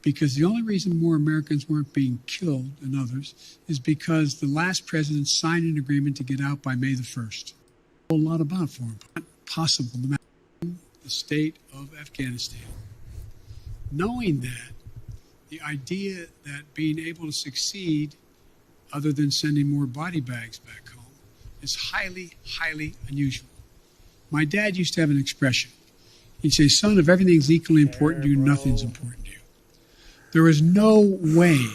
Because the only reason more Americans weren't being killed than others is because the last president signed an agreement to get out by May the 1st. A whole lot about for him. Not possible no matter the state of Afghanistan. Knowing that, the idea that being able to succeed, other than sending more body bags back home, is highly, highly unusual. My dad used to have an expression. He'd say, son, if everything's equally important to you, nothing's important to you. There is no way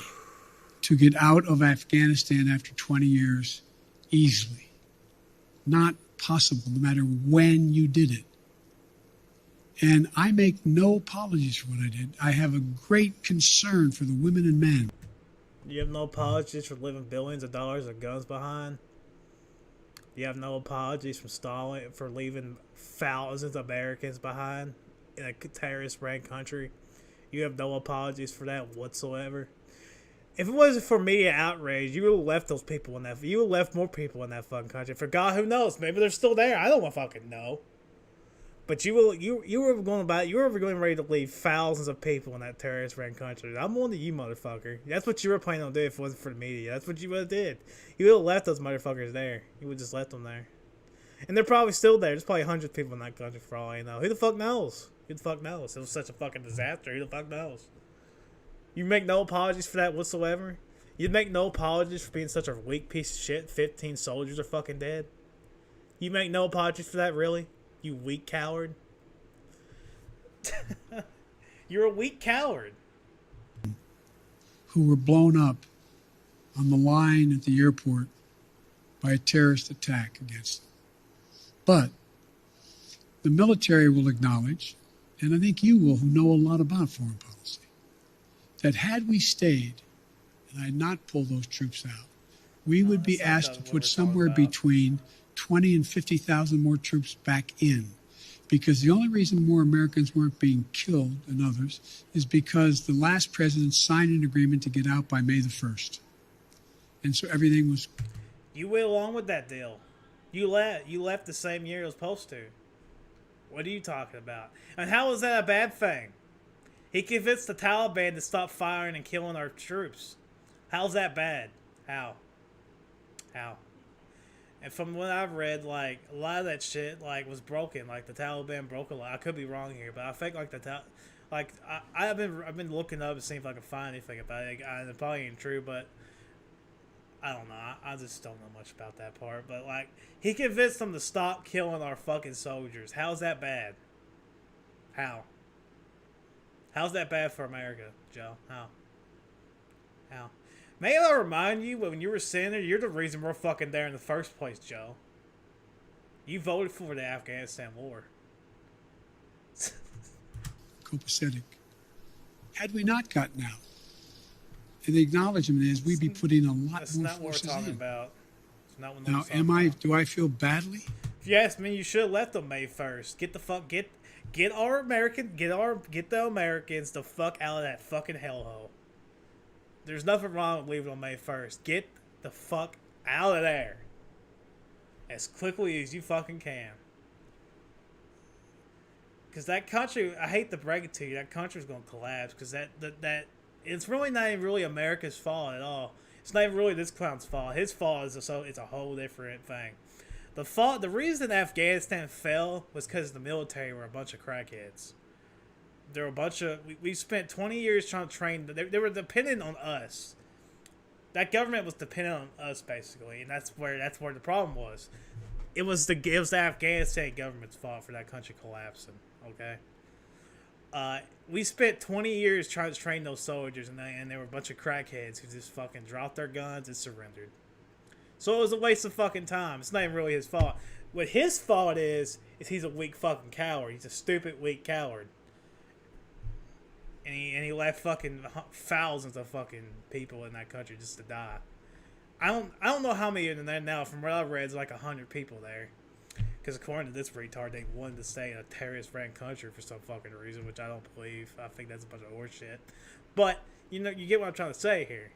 to get out of Afghanistan after 20 years easily. Not possible, no matter when you did it. And I make no apologies for what I did. I have a great concern for the women and men. You have no apologies for leaving billions of dollars of guns behind? You have no apologies from Stalin for leaving thousands of Americans behind in a terrorist-ran country? You have no apologies for that whatsoever? If it wasn't for media outrage, you would have left those people in that. You would have left more people in that fucking country. For God, who knows? Maybe they're still there. I don't fucking know. But you were going ready to leave thousands of people in that terrorist-ran country. I'm on to you, motherfucker. That's what you were planning on doing if it wasn't for the media. That's what you would have did. You would have left those motherfuckers there. You would have just left them there. And they're probably still there. There's probably hundreds of people in that country for all I know. Who the fuck knows? Who the fuck knows? It was such a fucking disaster. Who the fuck knows? You make no apologies for that whatsoever? You make no apologies for being such a weak piece of shit. 15 soldiers are fucking dead. You make no apologies for that, really? You weak coward. You're a weak coward. Who were blown up on the line at the airport by a terrorist attack against them. But the military will acknowledge, and I think you will, who know a lot about foreign policy, that had we stayed and I had not pulled those troops out, we would be asked to put somewhere between 20 and 50,000 more troops back in. Because the only reason more Americans weren't being killed than others is because the last president signed an agreement to get out by May the 1st. And so everything was... You went along with that deal. You left the same year it was supposed to. What are you talking about? And how is that a bad thing? He convinced the Taliban to stop firing and killing our troops. How's that bad? How? And from what I've read, like, a lot of that shit, like, was broken. Like, the Taliban broke a lot. I could be wrong here, but I think, like, I've been looking up and seeing if I can find anything about it. It probably ain't true, but I don't know. I just don't know much about that part. But, like, he convinced them to stop killing our fucking soldiers. How's that bad? How? How's that bad for America, Joe? How? May I remind you, when you were senator, you're the reason we're fucking there in the first place, Joe. You voted for the Afghanistan war. Copacetic. Had we not gotten out, and the acknowledgement is we'd be putting a lot That's more not what forces we're talking in. about. It's not what Now, we're talking about. do I feel badly? If you ask me, you should have left on May 1st. Get the Americans the fuck out of that fucking hellhole. There's nothing wrong with leaving on May 1st. Get the fuck out of there as quickly as you fucking can. Because that country, I hate to break it to you, that country's going to collapse. Because that it's really not even really America's fault at all. It's not even really this clown's fault. His fault is it's a whole different thing. The reason Afghanistan fell was because the military were a bunch of crackheads. There were a bunch of... We spent 20 years trying to train... They were dependent on us. That government was dependent on us, basically. And that's where the problem was. It was the Afghanistan government's fault for that country collapsing. Okay? We spent 20 years trying to train those soldiers, and there were a bunch of crackheads who just fucking dropped their guns and surrendered. So it was a waste of fucking time. It's not even really his fault. What his fault is he's a weak fucking coward. He's a stupid, weak coward. And he left fucking thousands of fucking people in that country just to die. I don't know how many are in there now. From what I read, it's like 100 people there. Because according to this retard, they wanted to stay in a terrorist-ran country for some fucking reason, which I don't believe. I think that's a bunch of horseshit. But you get what I'm trying to say here.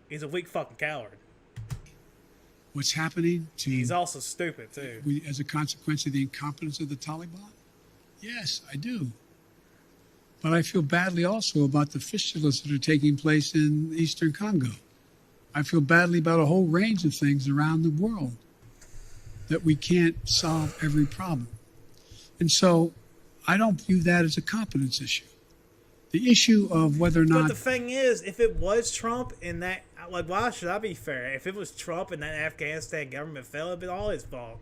He's a weak fucking coward. What's happening to... He's also stupid, too. As a consequence of the incompetence of the Taliban? Yes, I do. But I feel badly also about the fistulas that are taking place in eastern Congo. I feel badly about a whole range of things around the world that we can't solve every problem. And so I don't view that as a competence issue. The issue of whether or not... But the thing is, if it was Trump and that... Like, why should I be fair? If it was Trump and that Afghanistan government fell, it'd been all his fault.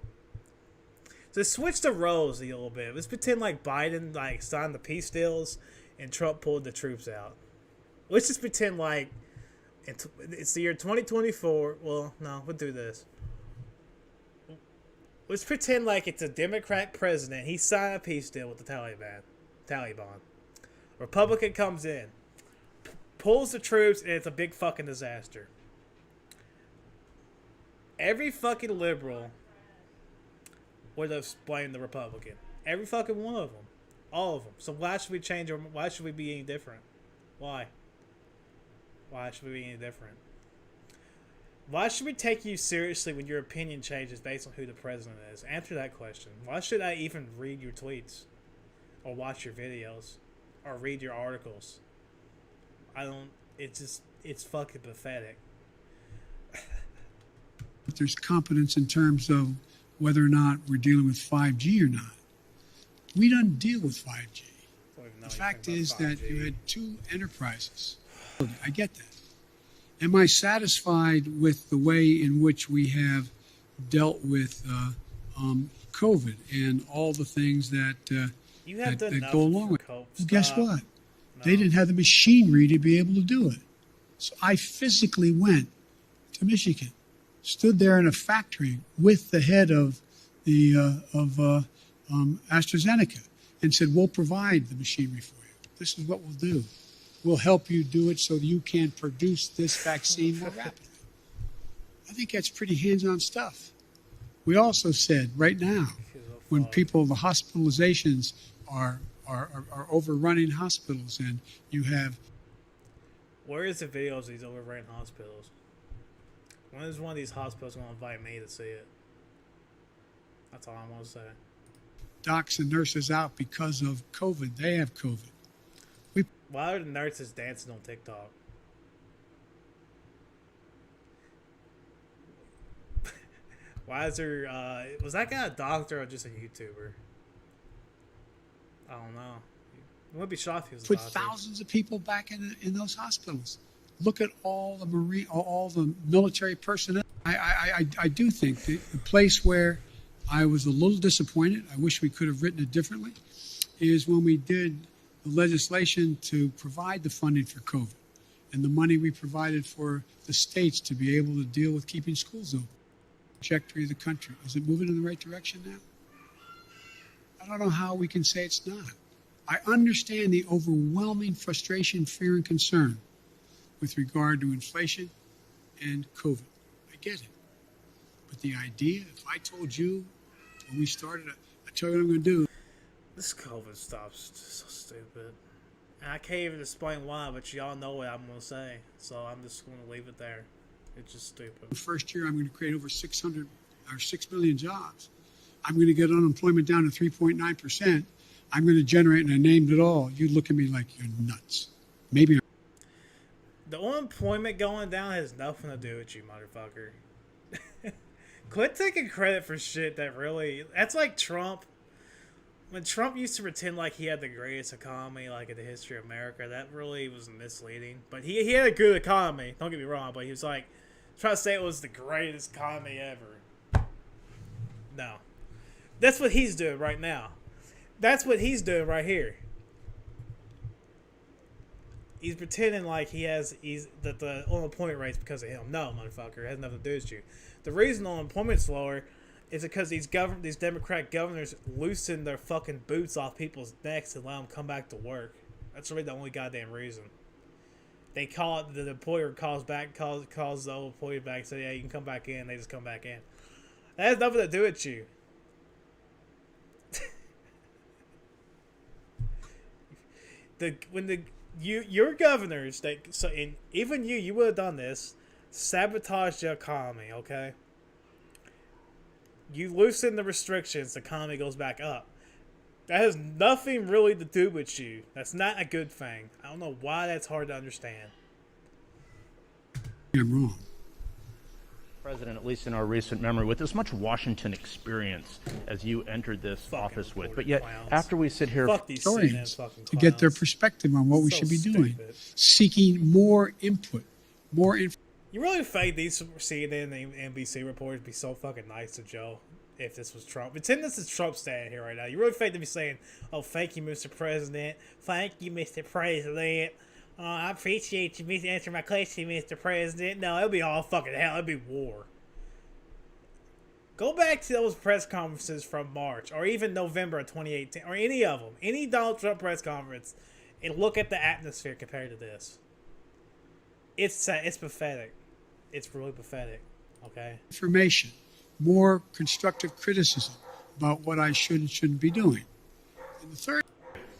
So switch the roles a little bit. Let's pretend like Biden signed the peace deals and Trump pulled the troops out. Let's just pretend like it's the year 2024. Well, no, we'll do this. Let's pretend like it's a Democrat president. He signed a peace deal with the Taliban. Republican comes in, pulls the troops, and it's a big fucking disaster. Every fucking liberal would have blamed the Republican. Every fucking one of them. All of them. So why should we change? Why should we be any different? Why? Why should we be any different? Why should we take you seriously when your opinion changes based on who the president is? Answer that question. Why should I even read your tweets? Or watch your videos? Or read your articles? It's fucking pathetic. There's competence in terms of whether or not we're dealing with 5G or not. We don't deal with 5G. The fact is that you had two enterprises. I get that. Am I satisfied with the way in which we have dealt with COVID and all the things that that go along with it? Well, guess what? No. They didn't have the machinery to be able to do it. So I physically went to Michigan, stood there in a factory with the head of the AstraZeneca, and said, "We'll provide the machinery for you. This is what we'll do. We'll help you do it so that you can produce this vaccine more rapidly." I think that's pretty hands-on stuff. We also said right now, when people, the hospitalizations are overrunning hospitals, and you have... Where is the videos of these overrunning hospitals? When is one of these hospitals going to invite me to see it? That's all I want to say. Docs and nurses out because of COVID. They have COVID. Why are the nurses dancing on TikTok? Why is there, was that guy a doctor or just a YouTuber? I don't know. I wouldn't be shocked if he was a doctor. Put thousands of people back in those hospitals. Look at all the military personnel. I do think the place where I was a little disappointed, I wish we could have written it differently, is when we did the legislation to provide the funding for COVID and the money we provided for the states to be able to deal with keeping schools open. Trajectory of the country. Is it moving in the right direction now? I don't know how we can say it's not. I understand the overwhelming frustration, fear, and concern with regard to inflation and COVID. I get it. But the idea, if I told you when we started, I tell you what I'm going to do. This COVID stuff's so stupid. And I can't even explain why, but y'all know what I'm going to say. So I'm just going to leave it there. It's just stupid. The first year, I'm going to create over 6 million jobs. I'm going to get unemployment down to 3.9%. I'm going to generate, and I named it all. You look at me like you're nuts. Maybe the unemployment going down has nothing to do with you, motherfucker. Quit taking credit for shit that really... That's like Trump. When Trump used to pretend like he had the greatest economy like in the history of America, that really was misleading. But he had a good economy, don't get me wrong, but he was like trying to say it was the greatest economy ever. No. That's what he's doing right now. That's what he's doing right here. He's pretending like that the unemployment rate's because of him. No, motherfucker, it has nothing to do with you. The reason unemployment's lower is because these Democrat governors loosen their fucking boots off people's necks and let them come back to work. That's really the only goddamn reason. They call it, the employer calls the old employee back and say, yeah, you can come back in. They just come back in. That has nothing to do with you. Your governors, even you would have done this, sabotage the economy, okay? You loosen the restrictions, the economy goes back up. That has nothing really to do with you. That's not a good thing. I don't know why that's hard to understand. I'm wrong. President, at least in our recent memory, with as much Washington experience as you entered this office with, but yet after we sit here, historians to get their perspective on what we should be doing, seeking more input, more information. You really think these CNN and NBC reporters be so fucking nice to Joe if this was Trump? Pretend this is Trump standing here right now. You really think they'd be saying, oh, thank you, Mr. President. Thank you, Mr. President. I appreciate you answering my question, Mr. President. No, it'll be all fucking hell. It'll be war. Go back to those press conferences from March or even November of 2018 or any of them. Any Donald Trump press conference and look at the atmosphere compared to this. It's pathetic. It's really pathetic. Okay? Information. More constructive criticism about what I should and shouldn't be doing. And the third...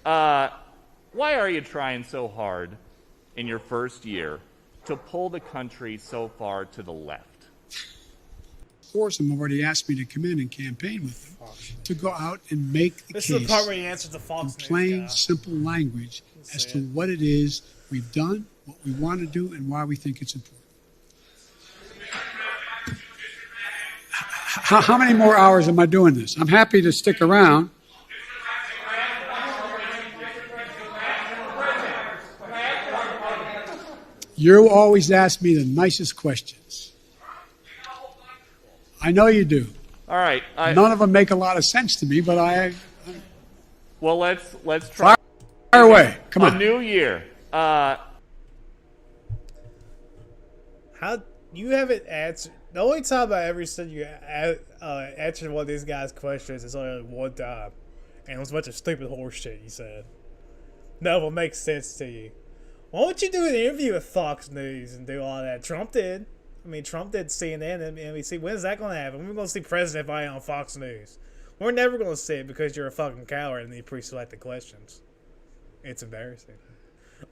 Why are you trying so hard in your first year to pull the country so far to the left? Of course, them have already asked me to come in and campaign with them to go out and make the case. This is the part where he answers the Fox in plain, simple language as to what it is we've done, what we want to do, and why we think it's important. How many more hours am I doing this? I'm happy to stick around. You always ask me the nicest questions. I know you do. All right. None of them make a lot of sense to me, but Well, let's try. Fire away. Come on. A new year. How you haven't answered? The only time I ever said you answered one of these guys' questions is only one time, and it was a bunch of stupid horse shit you said. None of them makes sense to you. Why don't you do an interview with Fox News and do all that? Trump did. I mean, Trump did CNN and NBC. When is that going to happen? We're going to see President Biden on Fox News. We're never going to see it because you're a fucking coward and you pre-select the questions. It's embarrassing.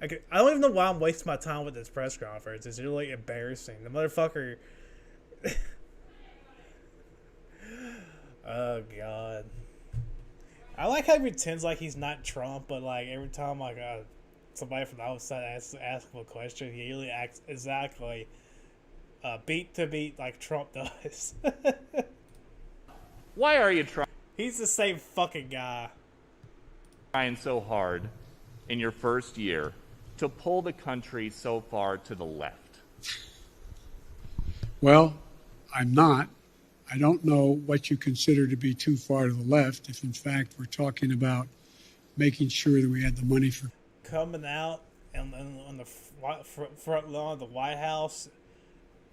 I don't even know why I'm wasting my time with this press conference. It's really embarrassing. The motherfucker... Oh, God. I like how he pretends like he's not Trump, but like every time like somebody from the outside asks him a question, he really acts exactly beat to beat like Trump does. Why are you trying? He's the same fucking guy. Trying so hard in your first year to pull the country so far to the left? Well, I'm not. I don't know what you consider to be too far to the left, if in fact we're talking about making sure that we had the money for... Coming out on the front lawn of the White House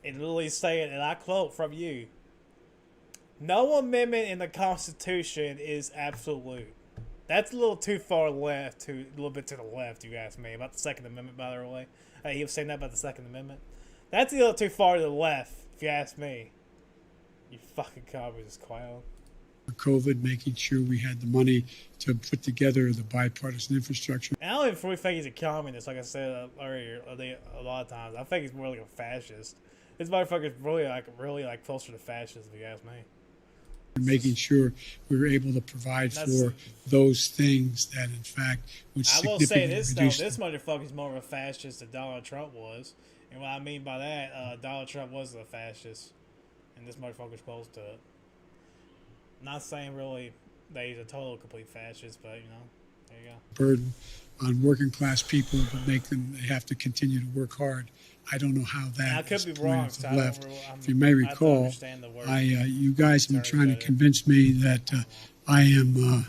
and literally saying, and I quote from you, "No amendment in the Constitution is absolute." That's a little too far left, a little bit to the left, you ask me, about the Second Amendment, by the way. He was saying that about the Second Amendment. That's a little too far to the left, if you ask me. You fucking communist clown. COVID, making sure we had the money to put together the bipartisan infrastructure. And I don't even really think he's a communist, like I said earlier, a lot of times. I think he's more like a fascist. This motherfucker's really closer to fascist, if you ask me. Making sure we were able to provide for those things that, in fact, would significantly reduce... I will say this, though. This motherfucker's more of a fascist than Donald Trump was. And what I mean by that, Donald Trump was a fascist. And this motherfucker's close to it. Not saying really that he's a total complete fascist, but, you know, there you go. Burden on working class people, but they have to continue to work hard. I don't know how that. I could be wrong. So left. If you may recall, you guys have been trying to convince me that I am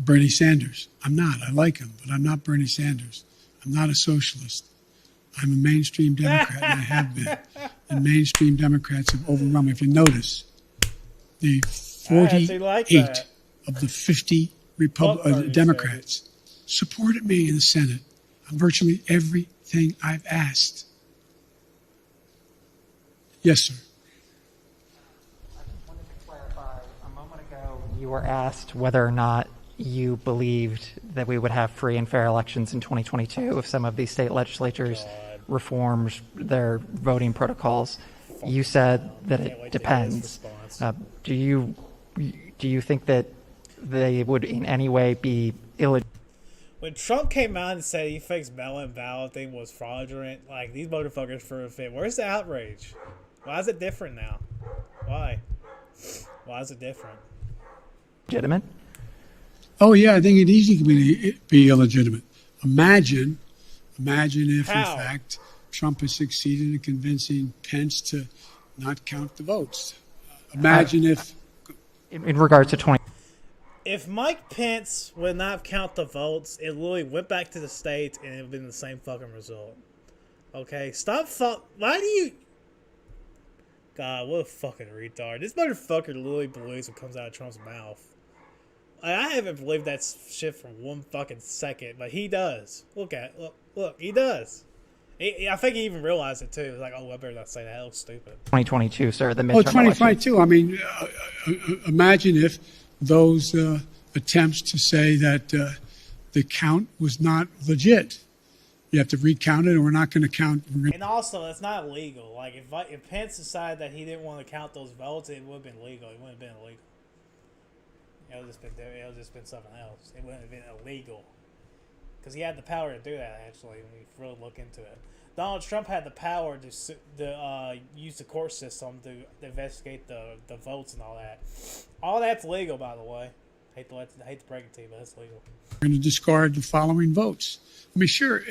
Bernie Sanders. I'm not. I like him, but I'm not Bernie Sanders. I'm not a socialist. I'm a mainstream Democrat, and I have been. And mainstream Democrats have overwhelmed me. If you notice, the 48 of the 50 Democrats supported me in the Senate on virtually everything I've asked. Yes, sir. I just wanted to clarify. A moment ago, you were asked whether or not you believed that we would have free and fair elections in 2022 if some of these state legislatures reformed their voting protocols. You said that it depends. Do you think that they would in any way be illegitimate? When Trump came out and said he thinks mail-in balloting was fraudulent, like, these motherfuckers for a fit. Where's the outrage? Why is it different now? Why? Why is it different? Legitimate? Oh, yeah, I think it easily could be illegitimate. Imagine if, in fact, Trump has succeeded in convincing Pence to not count the votes. Imagine if... In regards to 20... If Mike Pence would not count the votes, it literally went back to the states and it would have been the same fucking result. Okay? Why do you... God, what a fucking retard. This motherfucker literally believes what comes out of Trump's mouth. I haven't believed that shit for one fucking second, but he does. Look, he does. I think he even realized it too. He's like, oh, I better not say that. That looks stupid. 2022, sir, the midterm 2022. election. I mean, imagine if those attempts to say that the count was not legit. You have to recount it, and we're not going to count. And also, it's not legal. Like, if Pence decided that he didn't want to count those votes, it would have been legal. It wouldn't have been illegal. It would have just been something else. It wouldn't have been illegal. Because he had the power to do that, actually, when you really look into it. Donald Trump had the power to use the court system to investigate the votes and all that. All that's legal, by the way. Hate to break it to you, but it's legal. We're going to discard the following votes. I mean, sure,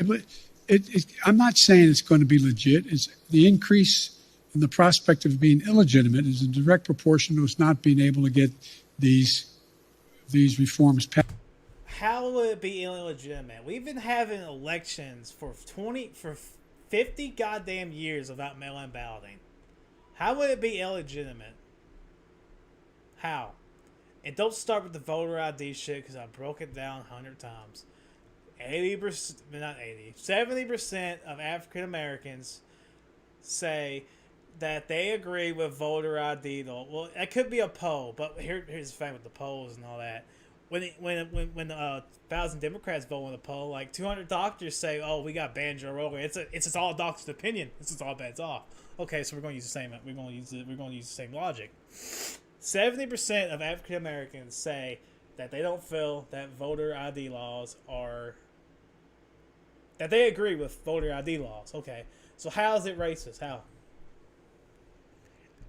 I'm not saying it's going to be legit. It's the increase in the prospect of being illegitimate is in direct proportion to us not being able to get these reforms passed. How would it be illegitimate? We've been having elections for 50 goddamn years without mail-in balloting. How would it be illegitimate? How? And don't start with the voter ID shit because I broke it down 100 times. 70% of African Americans say that they agree with voter ID. Well, it could be a poll, but here's the thing with the polls and all that. When 1,000 Democrats vote on the poll, like 200 doctors say, "Oh, we got banned Joe Rogan." It's all doctor's opinion. This is all bets off. Okay, so we're going to use the same. We're going to use the same logic. 70% of African Americans say that they don't feel that voter ID laws are. That they agree with voter ID laws. Okay, so how is it racist? How?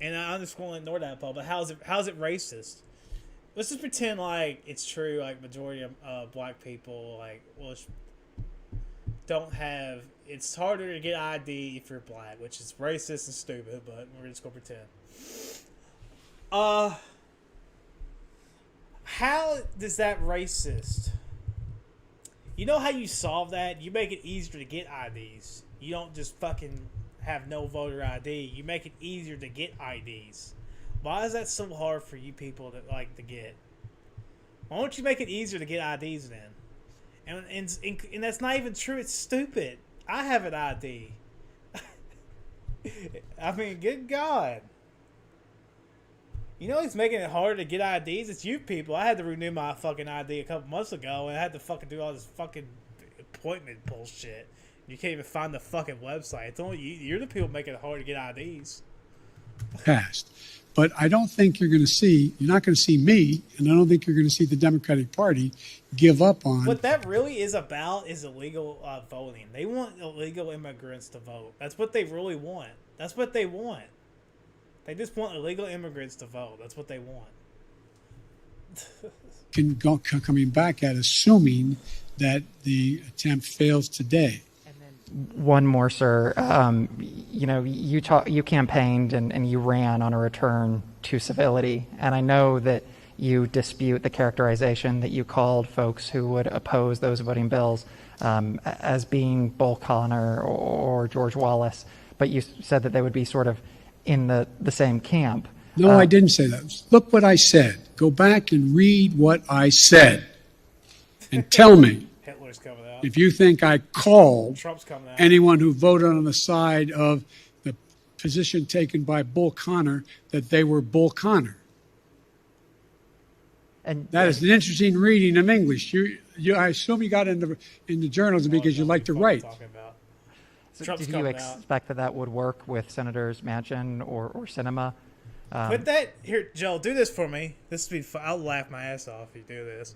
And I'm just going to ignore that poll. But how's it racist? Let's just pretend like it's true. Like majority of black people don't have. It's harder to get ID if you're black, which is racist and stupid. But we're just gonna pretend. How does that racist? You know how you solve that? You make it easier to get IDs. You don't just fucking have no voter ID. You make it easier to get IDs. Why is that so hard for you people to like to get? Why don't you make it easier to get IDs then? And that's not even true. It's stupid. I have an ID. I mean, good God. You know he's making it harder to get IDs? It's you people. I had to renew my fucking ID a couple months ago, and I had to fucking do all this fucking appointment bullshit. You can't even find the fucking website. It's only you. You're the people making it hard to get IDs. Passed. But I don't think you're not going to see me, and I don't think you're going to see the Democratic Party give up on. What that really is about is illegal voting. They want illegal immigrants to vote. That's what they really want. That's what they want. They just want illegal immigrants to vote. That's what they want. Coming back at assuming that the attempt fails today. One more, sir. You campaigned and you ran on a return to civility, and I know that you dispute the characterization that you called folks who would oppose those voting bills as being Bull Connor or George Wallace, but you said that they would be sort of in the same camp. No, I didn't say that. Look what I said. Go back and read what I said, and tell me. Hitler's coming out. If you think I called Trump's coming out. anyone who voted on the side of the position taken by Bull Connor that they were Bull Connor. And that is an interesting reading of English. I assume you got into journalism because you like to write. So did you expect that would work with Senators Manchin or Sinema? Put that here, Joe. Do this for me. This would be fun. I'll laugh my ass off if you do this.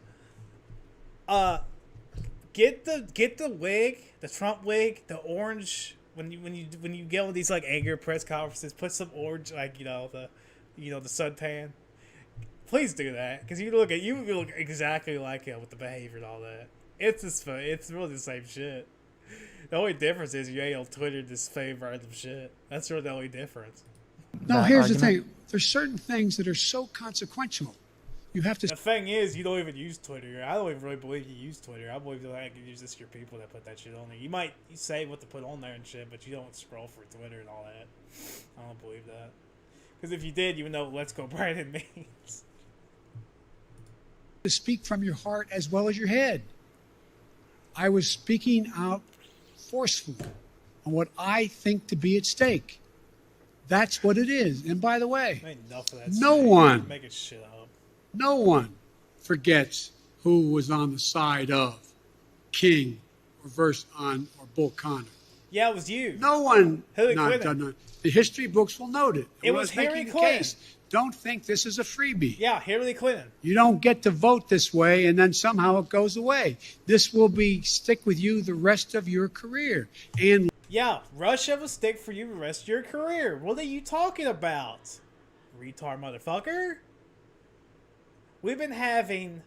Get the wig, the Trump wig, the orange. When you get with these like anger press conferences, put some orange, like the suntan. Please do that because you look exactly like him with the behavior and all that. It's really the same shit. The only difference is you ain't on Twitter just saying random shit. That's really the only difference. No, here's the thing. There's certain things that are so consequential. You have to. The thing is, you don't even use Twitter. I don't even really believe you use Twitter. I believe it's just your people that put that shit on there. You might say what to put on there and shit, but you don't scroll for Twitter and all that. I don't believe that. Because if you did, you would know what "Let's Go Brandon" means. To speak from your heart as well as your head. I was speaking out forcefully on what I think to be at stake. That's what it is. And by the way, no one forgets who was on the side of King or Bull Connor. Yeah, it was you. No one. Hillary Clinton. The history books will note it. It was Hillary Clinton. Don't think this is a freebie. Yeah, Hillary Clinton. You don't get to vote this way and then somehow it goes away. This will stick with you the rest of your career. And Yeah, Russia will stick for you the rest of your career. What are you talking about? Retard motherfucker? We've been having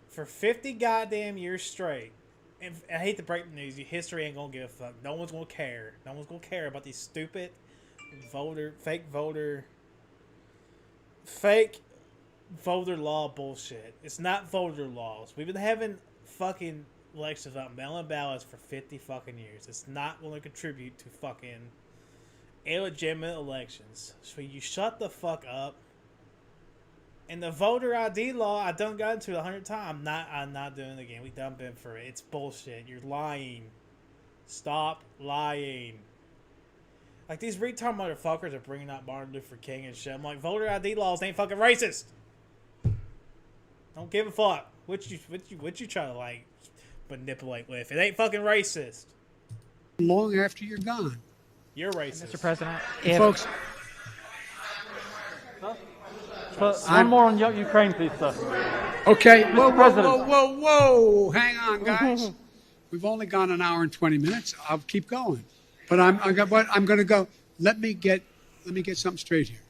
for 50 goddamn years straight. And I hate to break the news, history ain't gonna give a fuck. No one's gonna care. No one's gonna care about these stupid fake voter law bullshit. It's not voter laws. We've been having fucking elections about mail-in ballots for 50 fucking years. It's not going to contribute to fucking illegitimate elections. So you shut the fuck up. And the voter ID law, I done got into it 100 times. I'm not doing it again. We done been for it. It's bullshit. You're lying. Stop lying. Like, these retard motherfuckers are bringing up Martin Luther King and shit. I'm like, voter ID laws ain't fucking racist. Don't give a fuck. What you try to, like, manipulate with? It ain't fucking racist. Long after you're gone. You're racist. Mr. President, Folks. One more on Ukraine, please, sir. Okay. Mr. President. Whoa. Hang on, guys. We've only gone an hour and 20 minutes. I'll keep going. But I'm going to go. Let me get something straight here.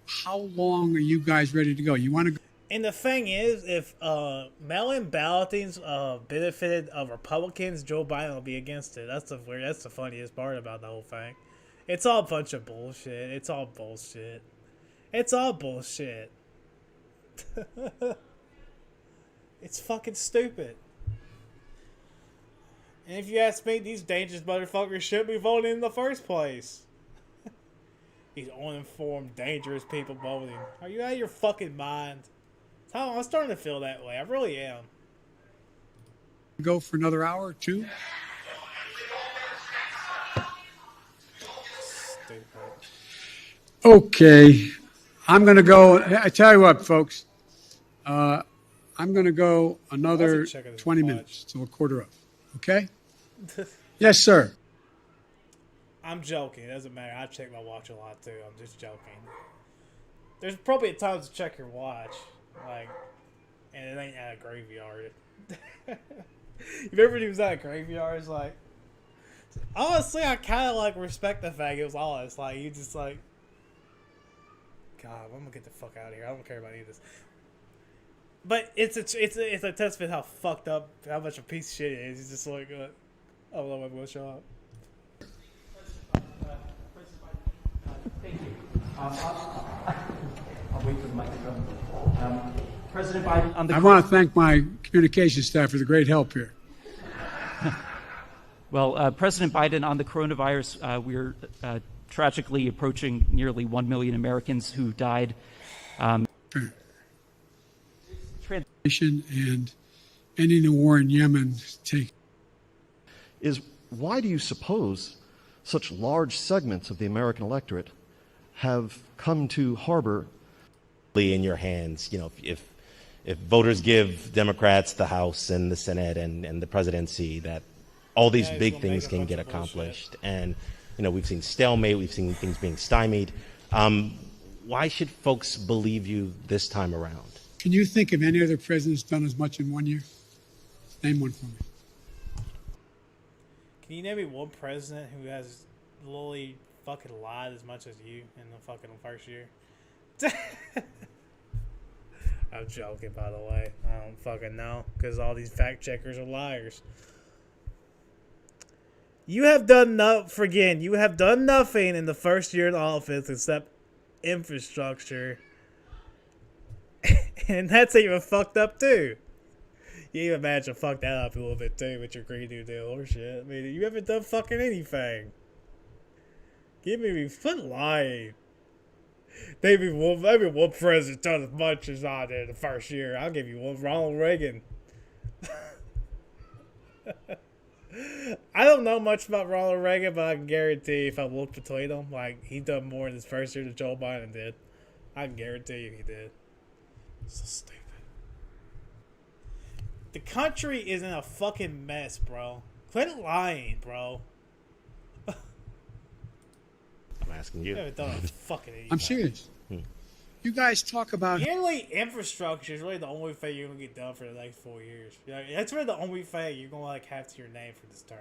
How long are you guys ready to go? You want to go? And the thing is, if mail-in balloting's benefited Republicans, Joe Biden will be against it. That's the funniest part about the whole thing. It's all a bunch of bullshit. It's all bullshit. It's all bullshit. It's fucking stupid. And if you ask me, these dangerous motherfuckers should be voting in the first place. These uninformed, dangerous people voting. Are you out of your fucking mind? I'm starting to feel that way. I really am. Go for another hour or two? Stupid. Okay. I'm going to go. I tell you what, folks. I'm going to go another 20 minutes till a quarter of. Okay? Yes, sir. I'm joking. It doesn't matter. I check my watch a lot, too. I'm just joking. There's probably times to check your watch. Like, and it ain't at a graveyard. You remember he was at a graveyard? It's like, honestly, I kind of like respect the fact it was honest. Like, you just like, God, I'm gonna get the fuck out of here. I don't care about any of this. But it's a testament how fucked up, how much a piece of shit it is. He's just like, I don't know if I'm gonna show up. Thank you. I'll wait for the microphone. President Biden, on the I want to thank my communications staff for the great help here. Well, President Biden, on the coronavirus, we're tragically approaching nearly 1 million Americans who died. And ending the war in Yemen is why do you suppose such large segments of the American electorate have come to harbor in your hands? You know, if voters give Democrats the House and the Senate and the presidency, that all these big things can get accomplished. And, you know, we've seen stalemate, we've seen things being stymied. Why should folks believe you this time around? Can you think of any other president's done as much in 1 year? Name one for me. Can you name me one president who has literally fucking lied as much as you in the fucking first year? I'm joking, by the way. I don't fucking know, because all these fact checkers are liars. You have done you have done nothing in the first year in office except infrastructure. And that's even fucked up too. You even managed to fuck that up a little bit too with your Green New Deal or shit. I mean, you haven't done fucking anything. Give me quit lying. Maybe one president done as much as I did the first year. I'll give you one. Ronald Reagan. I don't know much about Ronald Reagan, but I can guarantee if I look between them, like, he done more in his first year than Joe Biden did. I can guarantee you he did. So stupid. The country is in a fucking mess, bro. Quit lying, bro. I'm asking you. You haven't done a fucking anything. I'm serious. You guys talk about Yearly infrastructure is really the only thing you're gonna get done for the next 4 years. That's really the only thing you're gonna like have to your name for this term.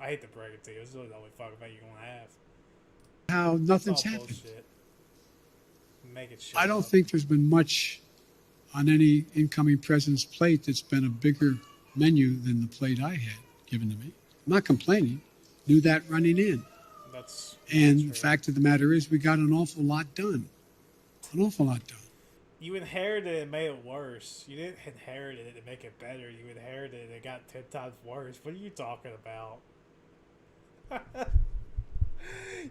I hate to break it to you. This is really the only fucking thing you're gonna have. How nothing's It's all happened. bullshit. Make it shit I don't up. think there's been much on any incoming president's plate that's been a bigger menu than the plate I had given to me. I'm not complaining. Knew that running in. That's And the fact of the matter is we got an awful lot done. An awful lot done. You inherited it and made it worse. You didn't inherit it to make it better. You inherited it and it got 10 times worse. What are you talking about?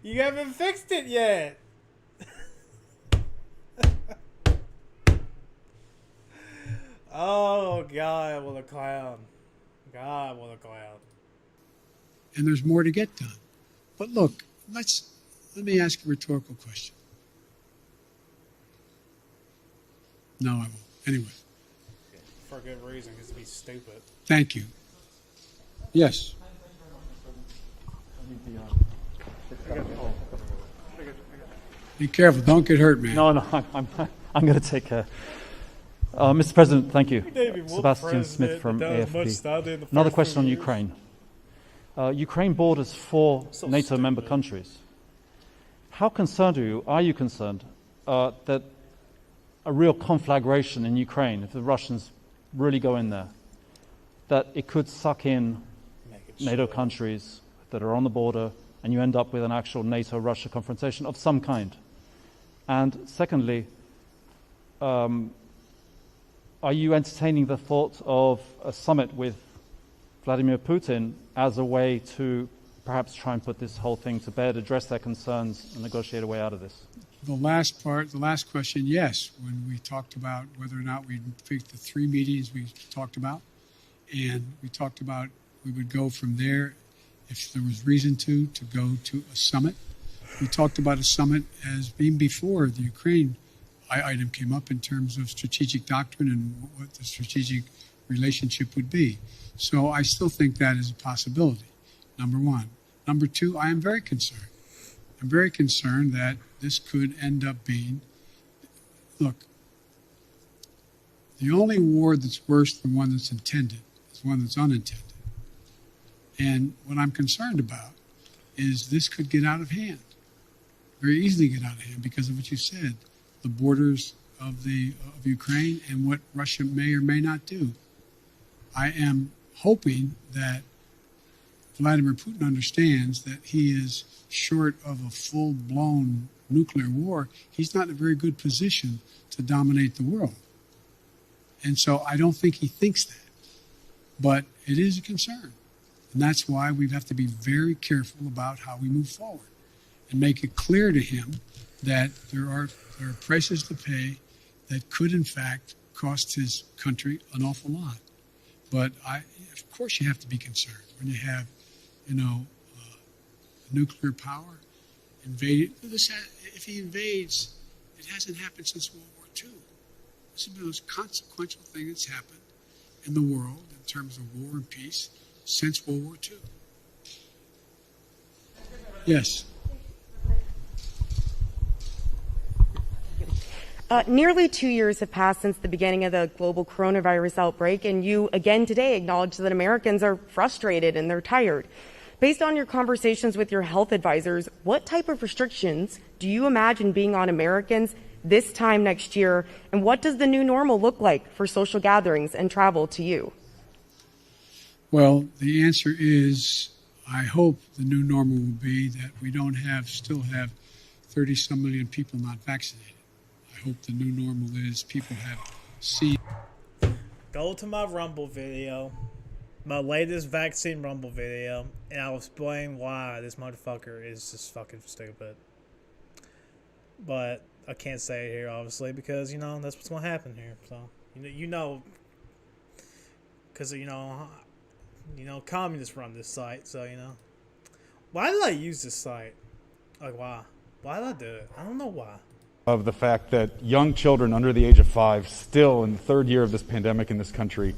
You haven't fixed it yet. Oh, God, what a clown. God, what a clown. And there's more to get done. But look, let me ask a rhetorical question. No, I won't. Anyway. For a good reason, because he's stupid. Thank you. Yes. Be careful. Don't get hurt, man. No, I'm going to take care. Mr. President, thank you. Sebastian Smith from AFP. Another question on Ukraine. Ukraine borders 4 NATO member countries. How concerned are you concerned that a real conflagration in Ukraine, if the Russians really go in there, that it could suck in NATO countries that are on the border and you end up with an actual NATO-Russia confrontation of some kind? And secondly, are you entertaining the thought of a summit with Vladimir Putin as a way to perhaps try and put this whole thing to bed, address their concerns, and negotiate a way out of this? The last question, yes. When we talked about whether or not we'd pick the 3 meetings we talked about, and we talked about we would go from there if there was reason to go to a summit. We talked about a summit as being before the Ukraine item came up in terms of strategic doctrine and what the strategic relationship would be. So I still think that is a possibility, number one. Number two, I am very concerned. I'm very concerned that this could end up being, look, the only war that's worse than one that's intended is one that's unintended. And what I'm concerned about is this could get out of hand, very easily get out of hand because of what you said, the borders of Ukraine and what Russia may or may not do. I am hoping that Vladimir Putin understands that he is short of a full-blown nuclear war. He's not in a very good position to dominate the world. And so I don't think he thinks that. But it is a concern. And that's why we have to be very careful about how we move forward and make it clear to him that there are prices to pay that could, in fact, cost his country an awful lot. But of course you have to be concerned when you have, nuclear power invaded. If he invades, it hasn't happened since World War II. This is the most consequential thing that's happened in the world in terms of war and peace since World War II. Yes. Nearly 2 years have passed since the beginning of the global coronavirus outbreak, and you again today acknowledge that Americans are frustrated and they're tired. Based on your conversations with your health advisors, what type of restrictions do you imagine being on Americans this time next year, and what does the new normal look like for social gatherings and travel to you? Well, the answer is I hope the new normal will be that we don't still have 30-some million people not vaccinated. I hope the new normal is people have seen. Go to my Rumble video, my latest vaccine Rumble video, and I'll explain why this motherfucker is just fucking stupid. But I can't say it here, obviously, because, that's what's going to happen here. So, because, communists run this site, so, Why did I use this site? Like, why? Why did I do it? I don't know why. Of the fact that young children under the age of 5, still in the 3rd year of this pandemic in this country,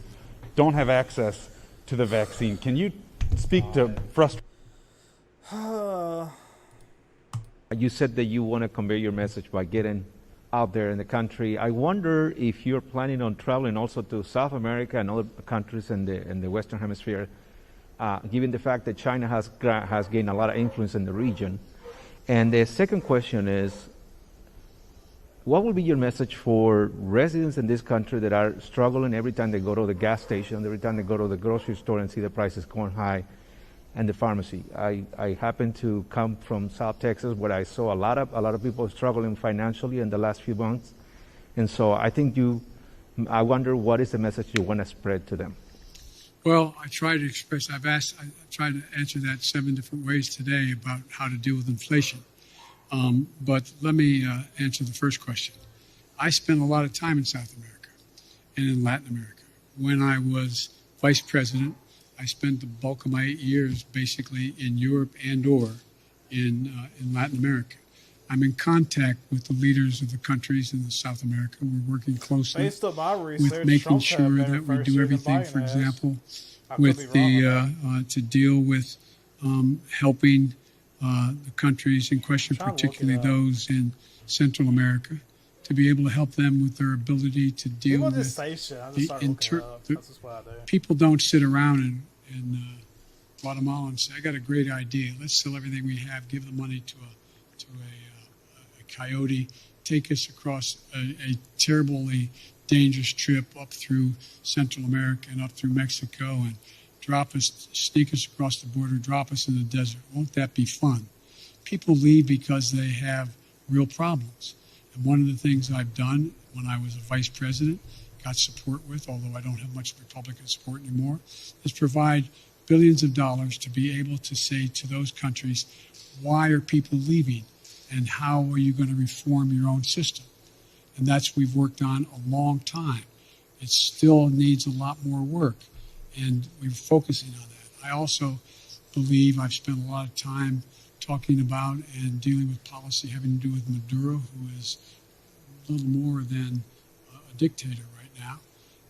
don't have access to the vaccine. Can you speak to frustration? You said that you want to convey your message by getting out there in the country. I wonder if you're planning on traveling also to South America and other countries in the Western Hemisphere given the fact that China has gained a lot of influence in the region? And the second question is, what will be your message for residents in this country that are struggling every time they go to the gas station, every time they go to the grocery store and see the prices going high, and the pharmacy? I happen to come from South Texas, where I saw a lot of people struggling financially in the last few months, and so I wonder what is the message you want to spread to them. Well, I try to express. I tried to answer that 7 different ways today about how to deal with inflation. But let me answer the first question. I spent a lot of time in South America and in Latin America. When I was vice president, I spent the bulk of my 8 years basically in Europe and/or in Latin America. I'm in contact with the leaders of the countries in South America. We're working closely Based on my research, with making Trump's had a sure better that we first do year than everything, Biden for has. example, I could with be wrong to deal with helping the countries in question, Trying to look it particularly up. those in Central America, to be able to help them with their ability to deal People with just say shit. I just the start looking it up. That's just what I do. people don't sit around in Guatemala and say, "I got a great idea. Let's sell everything we have, give the money to a coyote, take us across a terribly dangerous trip up through Central America and up through Mexico and sneak us across the border, drop us in the desert. Won't that be fun?" People leave because they have real problems. And one of the things I've done when I was a vice president, got support with, although I don't have much Republican support anymore, is provide billions of dollars to be able to say to those countries, why are people leaving? And how are you going to reform your own system? And that's we've worked on a long time. It still needs a lot more work, and we're focusing on that. I also believe I've spent a lot of time talking about and dealing with policy having to do with Maduro, who is a little more than a dictator right now,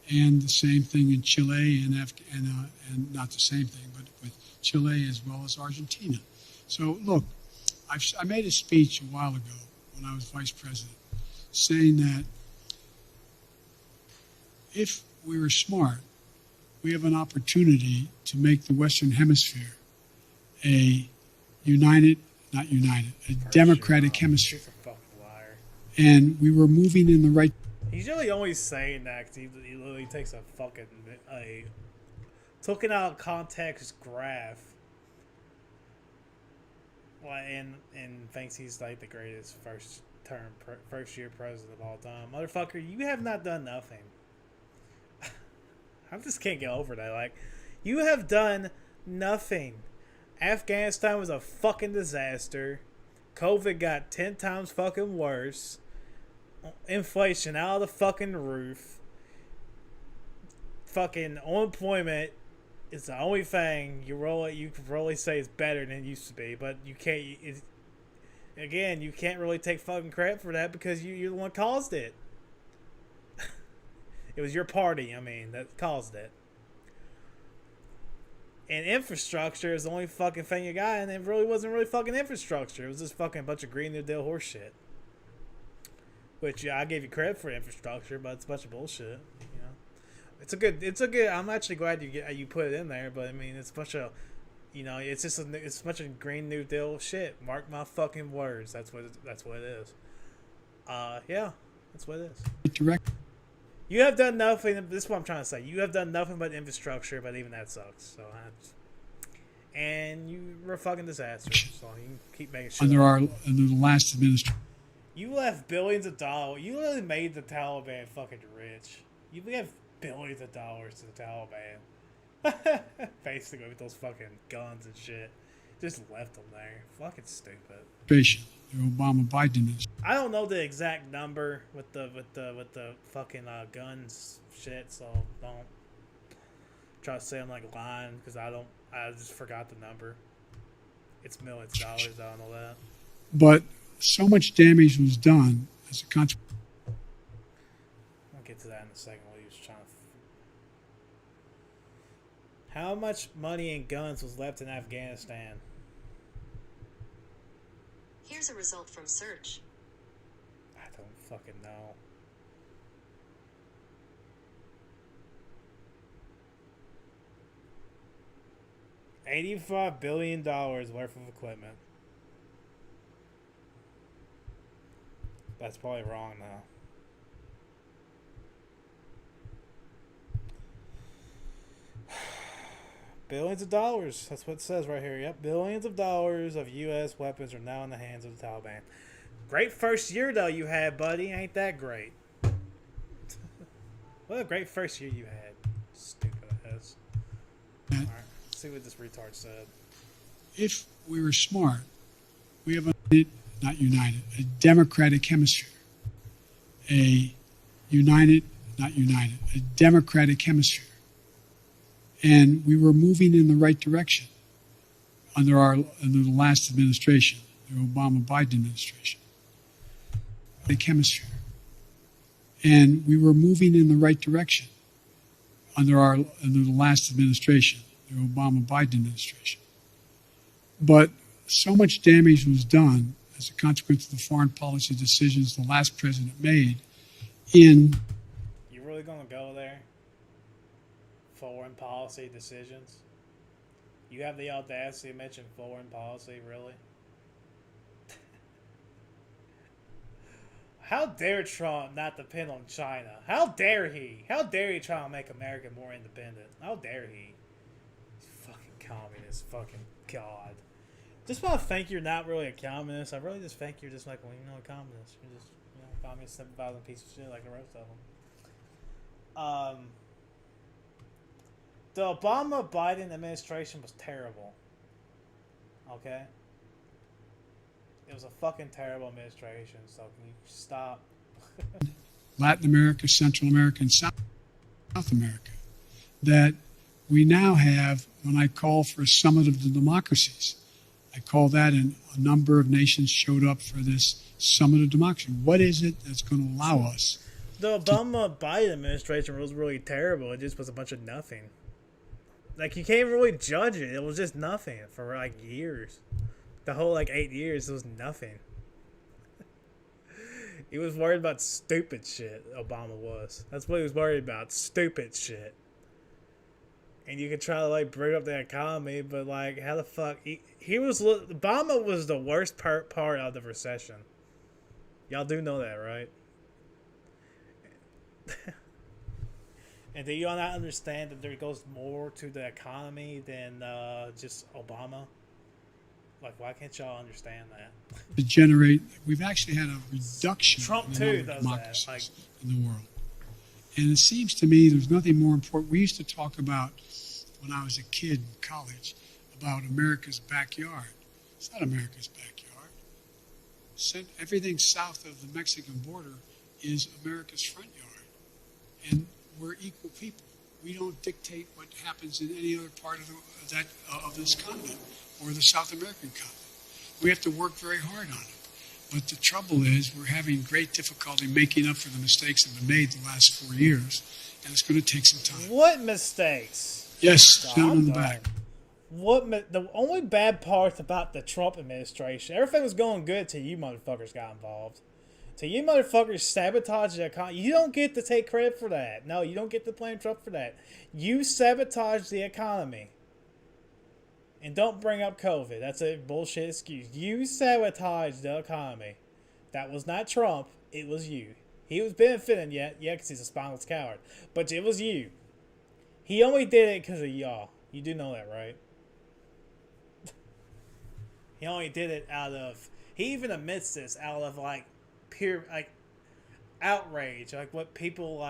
and the same thing in Chile and not the same thing, but with Chile as well as Argentina. So look, I made a speech a while ago when I was vice president saying that if we were smart, we have an opportunity to make the Western Hemisphere a democratic hemisphere. He's a fucking liar. And we were moving in the right. He's really only saying that because he literally takes a fucking taken out of context graph, and thinks he's like the greatest first year president of all time. Motherfucker, you have not done nothing. I just can't get over that. Like, you have done nothing. Afghanistan was a fucking disaster. COVID got 10 times fucking worse. Inflation out of the fucking roof. Fucking unemployment is the only thing you can really say is better than it used to be, but you can't. Again, you can't really take fucking credit for that because you're the one who caused it. It was your party, that caused it. And infrastructure is the only fucking thing you got, and it really wasn't really fucking infrastructure. It was just fucking a bunch of Green New Deal horse shit. Which, yeah, I gave you credit for infrastructure, but it's a bunch of bullshit. You know, it's a good. I'm actually glad you put it in there, but it's a bunch of, it's just it's a bunch of Green New Deal shit. Mark my fucking words. That's what it is. Yeah, that's what it is. Direct. You have done nothing. This is what I'm trying to say. You have done nothing but infrastructure, but even that sucks. So, and you were a fucking disaster. So you can keep making shit. Under the last administration. You left billions of dollars. You literally made the Taliban fucking rich. You left billions of dollars to the Taliban. Basically, with those fucking guns and shit. Just left them there. Fucking stupid. The Obama-Biden administration. I don't know the exact number with the fucking guns shit, so don't try to say I'm like lying because I just forgot the number. It's millions of dollars. I don't know that. But so much damage was done as a consequence. I'll get to that in a second. What he was trying to. How much money and guns was left in Afghanistan? Here's a result from search. I don't fucking know. $85 billion worth of equipment. That's probably wrong now. Billions of dollars. That's what it says right here. Yep. Billions of dollars of U.S. weapons are now in the hands of the Taliban. Great first year, though, you had, buddy. Ain't that great? What a great first year you had. Stupid ass. Alright. Let's see what this retard said. If we were smart, we have a democratic hemisphere. A democratic hemisphere. And we were moving in the right direction under the last administration, the Obama-Biden administration. The hemisphere. And we were moving in the right direction under the last administration, the Obama-Biden administration. But so much damage was done as a consequence of the foreign policy decisions the last president made in... You really gonna go there? Foreign policy decisions? You have the audacity to mention foreign policy, really? How dare Trump not depend on China? How dare he? How dare he try to make America more independent? How dare he? He's fucking communist. Fucking God. Just want to think you're not really a communist. I really just think you're just like, well, you're not a communist. You're just, a communist sympathizing piece of shit like the rest of them. The Obama-Biden administration was terrible. Okay? It was a fucking terrible administration, so can you stop? Latin America, Central America, and South America, that we now have, when I call for a summit of the democracies, I call that a number of nations showed up for this summit of democracy. What is it that's going to allow us? The Obama-Biden administration was really terrible. It just was a bunch of nothing. Like, you can't really judge it. It was just nothing for, like, years. The whole, 8 years, it was nothing. He was worried about stupid shit, Obama was. That's what he was worried about, stupid shit. And you could try to, bring up the economy, but, how the fuck... Obama was the worst part of the recession. Y'all do know that, right? And do you all not understand that there goes more to the economy than just Obama? Why can't y'all understand that? To generate, we've actually had a reduction Trump in the too number of does democracies in the world. And it seems to me there's nothing more important. We used to talk about, when I was a kid in college, about America's backyard. It's not America's backyard. Everything south of the Mexican border is America's front yard. And we're equal people. We don't dictate what happens in any other part of this continent or the South American continent. We have to work very hard on it. But the trouble is we're having great difficulty making up for the mistakes that have been made the last 4 years, and it's going to take some time. What mistakes? Yes, down in the back. The only bad part about the Trump administration, everything was going good till you motherfuckers got involved. Till you motherfuckers sabotaged the economy. You don't get to take credit for that. No, you don't get to blame Trump for that. You sabotaged the economy. And don't bring up COVID. That's a bullshit excuse. You sabotaged the economy. That was not Trump. It was you. He was benefiting yet. Yeah, because he's a spineless coward. But it was you. He only did it because of y'all. You do know that, right? He only did it out of... He even admits this out of, pure, outrage. What people,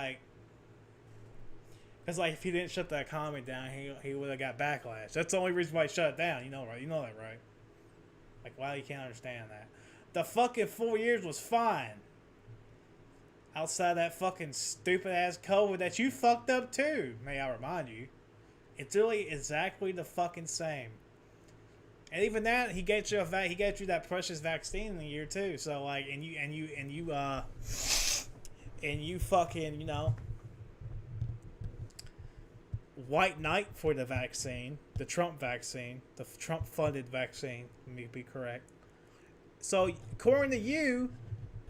Because, if he didn't shut the economy down, he would have got backlash. That's the only reason why he shut it down. You know, right? You know that, right? Why you can't understand that? The fucking 4 years was fine. Outside that fucking stupid-ass COVID that you fucked up, too, may I remind you. It's really exactly the fucking same. And even that, he gave you that precious vaccine in the year, too. So, and you fucking, white knight for the vaccine, the Trump vaccine, the Trump-funded vaccine, let me be correct. So, according to you,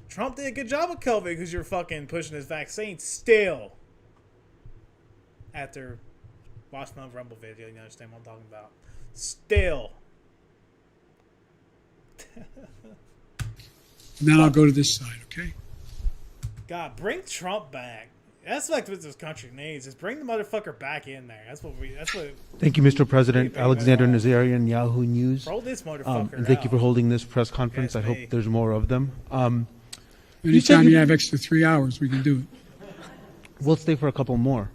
Trump did a good job with COVID because you're fucking pushing his vaccine still. After Watch my Rumble video, you understand what I'm talking about. Still. Then I'll go to this side, okay? God, bring Trump back. That's like what this country needs. Is bring the motherfucker back in there. That's what. Thank you, Mr. President. Alexander Nazarian, Yahoo News. Roll this motherfucker and thank you out. for holding this press conference. I hope there's more of them. Anytime you have extra 3 hours, we can do it. We'll stay for a couple more.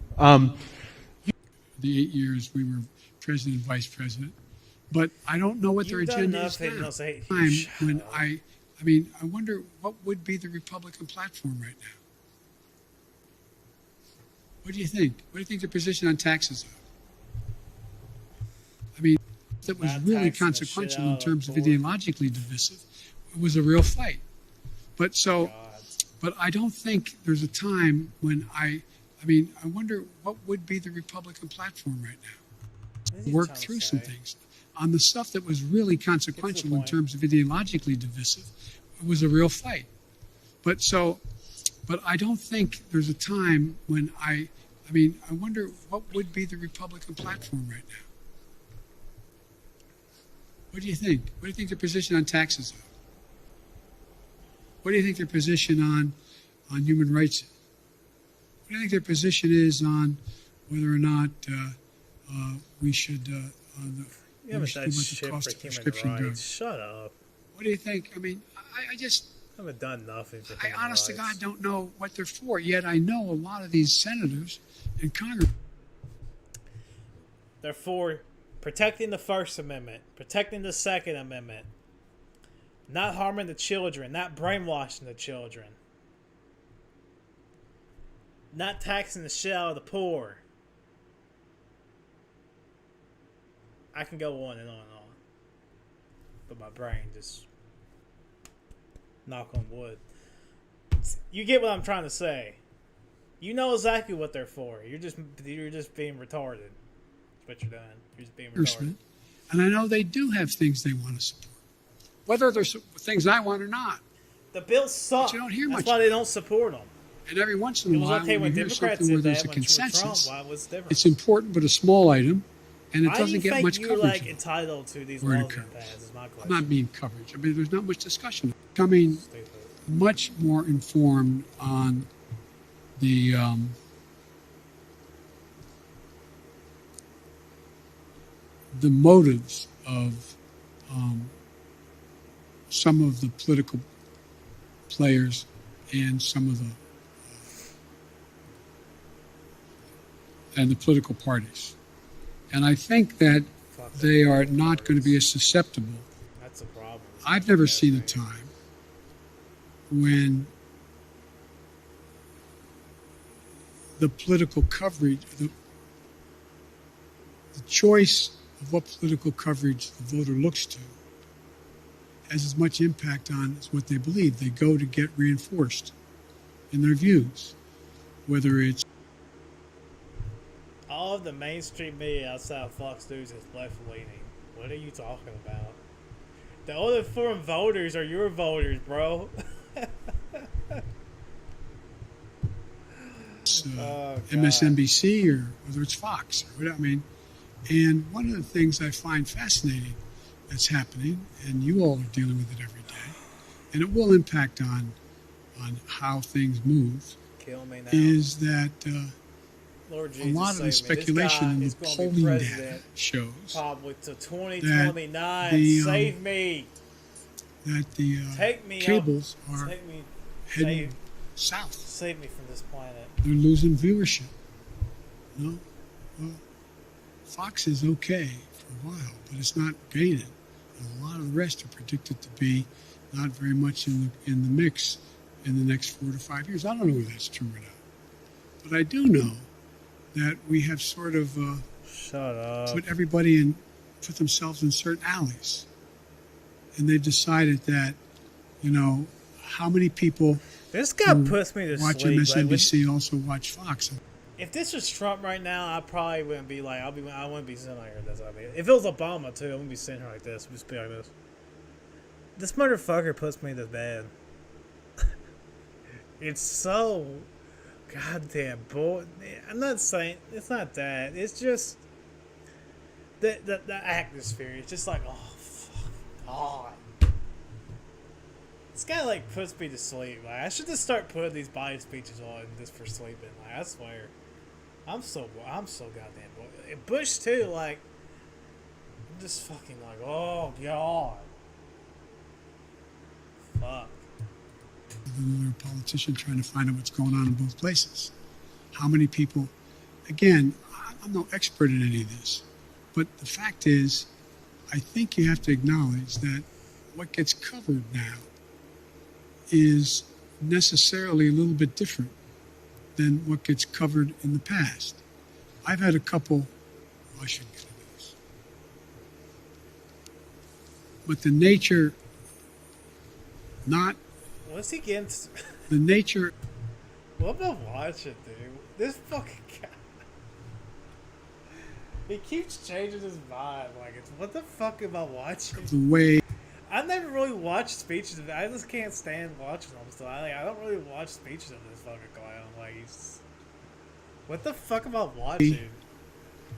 The 8 years we were president, vice president, but I don't know what their agenda is now. When I wonder what would be the Republican platform right now. What do you think? What do you think their position on taxes are? I mean, that was really consequential in terms of ideologically divisive. It was a real fight. But I don't think there's a time when I wonder what would be the Republican platform right now. Work through some things. On the stuff that was really consequential in terms of ideologically divisive, it was a real fight. But I don't think there's a time when I wonder what would be the Republican platform right now. What do you think? What do you think their position on taxes are? What do you think their position on human rights is? What do you think their position is on whether or not we should You haven't done shit for human rights. Shut up. What do you think? I mean, I just haven't done nothing for I human honest to rights. God don't know what they're for. Yet I know a lot of these senators in Congress. They're for protecting the First Amendment, protecting the Second Amendment, not harming the children, not brainwashing the children, not taxing the shit out of the poor. I can go on and on and on. But my brain just... knock on wood. You get what I'm trying to say. You know exactly what they're for. You're just being retarded. That's what you're doing. You're just being retarded. And I know they do have things they want to support. Whether there's things I want or not. The bills suck. But you don't hear That's much. why they don't support them. And every once in a It was while, okay when when you hear Democrats something where did there's that, a when Trump, consensus, why was it different? it's important but a small item, and it Why do doesn't you get think much you're coverage. like entitled to these Or laws it and pads is my I'm question. not being coverage. I mean, there's not much discussion. Becoming much more informed on the motives of some of the political players and some of the political parties. And I think that they are not going to be as susceptible. That's a problem. I've never seen a time when the political coverage, the choice of what political coverage the voter looks to has as much impact on as what they believe. They go to get reinforced in their views, whether it's All of the mainstream media outside of Fox News is left-leaning. What are you talking about? The only informed voters are your voters, bro. MSNBC or whether it's Fox or whatever. I mean, and one of the things I find fascinating that's happening, and you all are dealing with it every day, and it will impact on how things move, Kill me now. is that Lord a Jesus, lot of the save me. This speculation guy in is the gonna be polling data president shows probably to 2029. the, Save me. that the Take me cables up. are Take me. heading Save, south. save me from this planet. They're losing viewership. No, well, Fox is okay for a while, but it's not gaining. And a lot of the rest are predicted to be not very much in the mix in the next 4 to 5 years. I don't know whether that's true or not, but I do know that we have sort of Shut up. put themselves in certain alleys, and they've decided that, you know, how many people This guy who puts me to watch sleep. MSNBC also watch Fox. If this was Trump right now, I probably wouldn't be like, I wouldn't be sitting like this. If it was Obama too, I wouldn't be sitting here like this. I'd just be like this. This motherfucker puts me to bed. It's so goddamn boy. I'm not saying it's not that. It's just the atmosphere is just like, oh, fuck, God. This guy like puts me to sleep. Like I should just start putting these body speeches on just for sleeping. Like I swear, I'm so goddamn bored. And Bush too. Like I'm just fucking like, oh God, fuck. Another politician trying to find out what's going on in both places. How many people? Again, I'm no expert in any of this, but the fact is, I think you have to acknowledge that what gets covered now is necessarily a little bit different than what gets covered in the past. I've had a couple, I shouldn't get into this, but the nature, not, what's he getting? the nature. Well, I'm not watching, dude. This fucking guy. He keeps changing his vibe. Like, it's what the fuck am I watching? The way. I've never really watched speeches of it. I just can't stand watching them. So I don't really watch speeches of this fucking clown. Like, he's. What the fuck am I watching?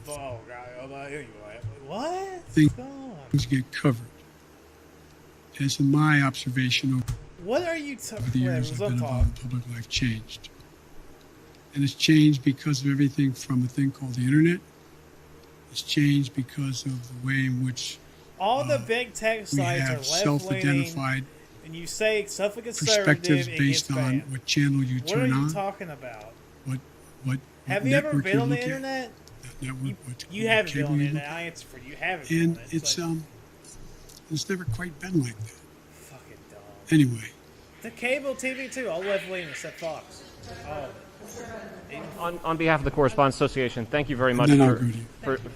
Oh, God. Anyway. What? Things get covered. As in my observation what are you over the years I've been involved in public life changed. And it's changed because of everything from a thing called the internet. It's changed because of the way in which all the big tech sites are left self-identified and you say something perspectives based on what channel you turn on. What are you talking about? What have you ever been on the internet? Network, you haven't been on the internet. I answer for you. You haven't been on it. It's never quite been like that. Fucking dumb. Anyway. The cable TV too, all left leaning except Fox. Oh. On behalf of the Correspondents Association, thank you very much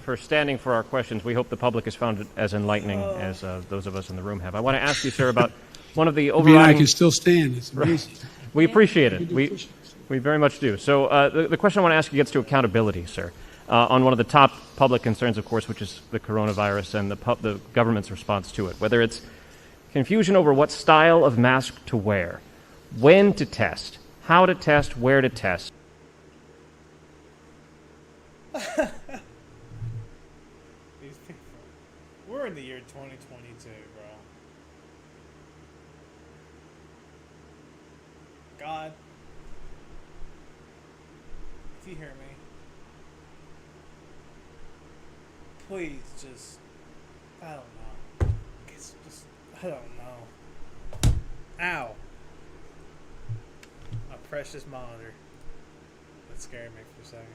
for standing for our questions. We hope the public has found it as enlightening as those of us in the room have. I want to ask you, sir, about one of the overriding... I can still stand. It's amazing. We appreciate it. We very much do. So the question I want to ask you gets to accountability, sir. On one of the top public concerns, of course, which is the coronavirus and the government's response to it, whether it's confusion over what style of mask to wear, when to test, how to test, where to test. These people. We're in the year 2022, bro. God. If you hear me, please just, I don't know. It's just, I don't know. Ow. My precious monitor. That scared me for a second.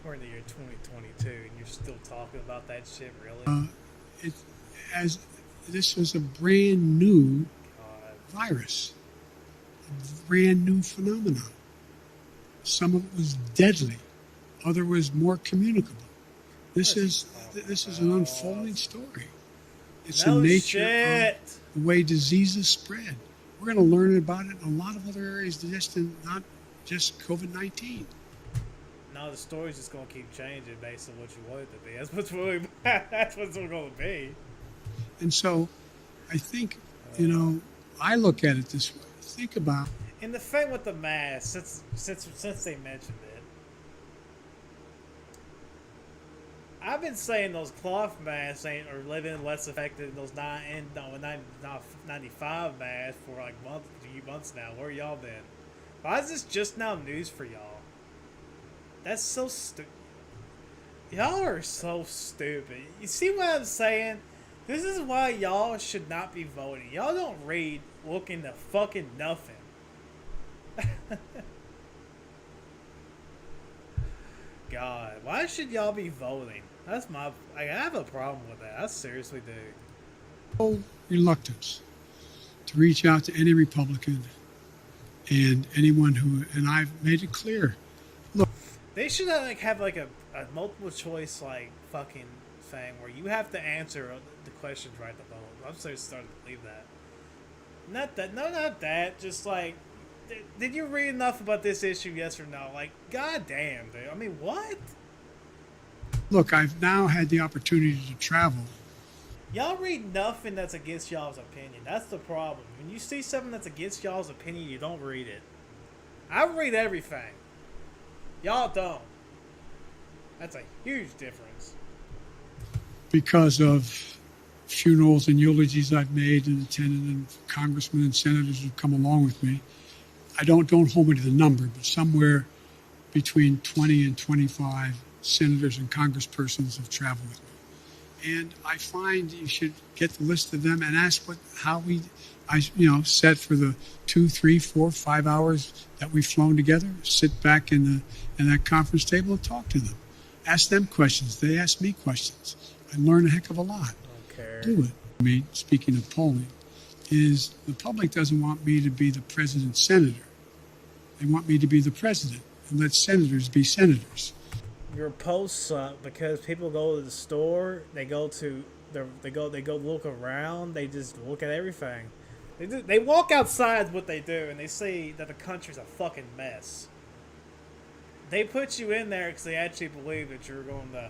We're in the year 2022 and you're still talking about that shit, really? This was a brand new virus. A brand new phenomenon. Some of it was deadly. Other was more communicable. This is an unfolding story. It's the nature of the way diseases spread. We're going to learn about it in a lot of other areas, not just COVID-19. No, the story's just going to keep changing based on what you want it to be. That's what's going to be. And so, I think, I look at it this way. Think about. And the thing with the mask, since they mentioned it, I've been saying those cloth masks are living less effective than those 95 masks for like months now. Where y'all been? Why is this just now news for y'all? That's so stupid. Y'all are so stupid. You see what I'm saying? This is why y'all should not be voting. Y'all don't read looking to fucking nothing. God, why should y'all be voting? I have a problem with that. I seriously do. Reluctance to reach out to any Republican and anyone and I've made it clear. Look, they should have a multiple choice fucking thing where you have to answer the questions right to vote. I'm so starting to believe that. Not that. Just did you read enough about this issue? Yes or no? God damn, dude. I mean, what? Look, I've now had the opportunity to travel. Y'all read nothing that's against y'all's opinion. That's the problem. When you see something that's against y'all's opinion, you don't read it. I read everything. Y'all don't. That's a huge difference. Because of funerals and eulogies I've made and attended, and congressmen and senators who've come along with me, I don't hold me to the number, but somewhere between 20 and 25 senators and congresspersons have traveled with me. And I find you should get the list of them and ask how I set for the 2, 3, 4, 5 hours that we've flown together, sit back in that conference table and talk to them. Ask them questions. They ask me questions. I learn a heck of a lot. Do it. Speaking of polling, is the public doesn't want me to be the president's senator. They want me to be the president and let senators be senators. Your posts suck because people go to the store, they go look around, they just look at everything. They walk outside what they do and they see that the country's a fucking mess. They put you in there because they actually believe that you're going to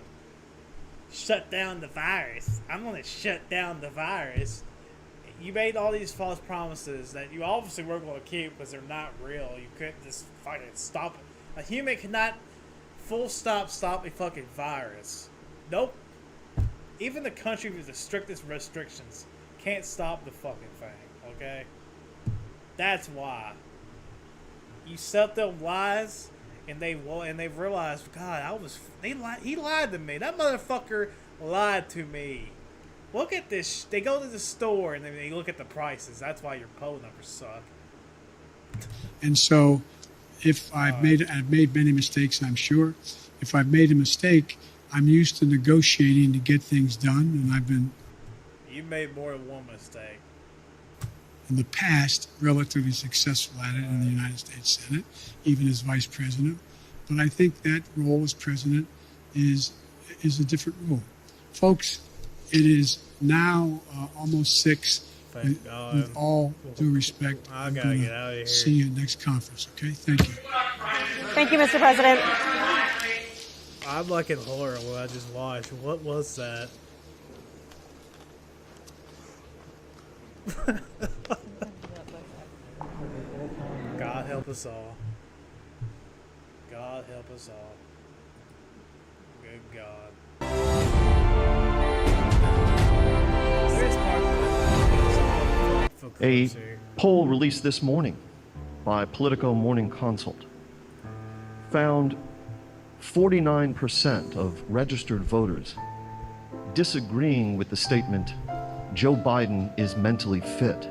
shut down the virus. I'm going to shut down the virus. You made all these false promises that you obviously weren't going to keep because they're not real. You couldn't just fucking stop it. A human cannot full stop a fucking virus. Nope. Even the country with the strictest restrictions can't stop the fucking thing, okay? That's why. You set them lies, and they've realized, God, he lied to me. That motherfucker lied to me. Look at this. They go to the store and they look at the prices. That's why your poll numbers suck. And so, if I've made many mistakes, I'm sure. If I've made a mistake, I'm used to negotiating to get things done, and You made more than one mistake. In the past, relatively successful at it in the United States Senate, even as vice president. But I think that role as president is a different role. Folks, it is now almost 6. With all due respect, I'm going to see you next conference, okay? Thank you. Thank you, Mr. President. I'm like in horror what I just watched. What was that? God help us all. God help us all. Good God. A poll released this morning by Politico Morning Consult found 49% of registered voters disagreeing with the statement, Joe Biden is mentally fit.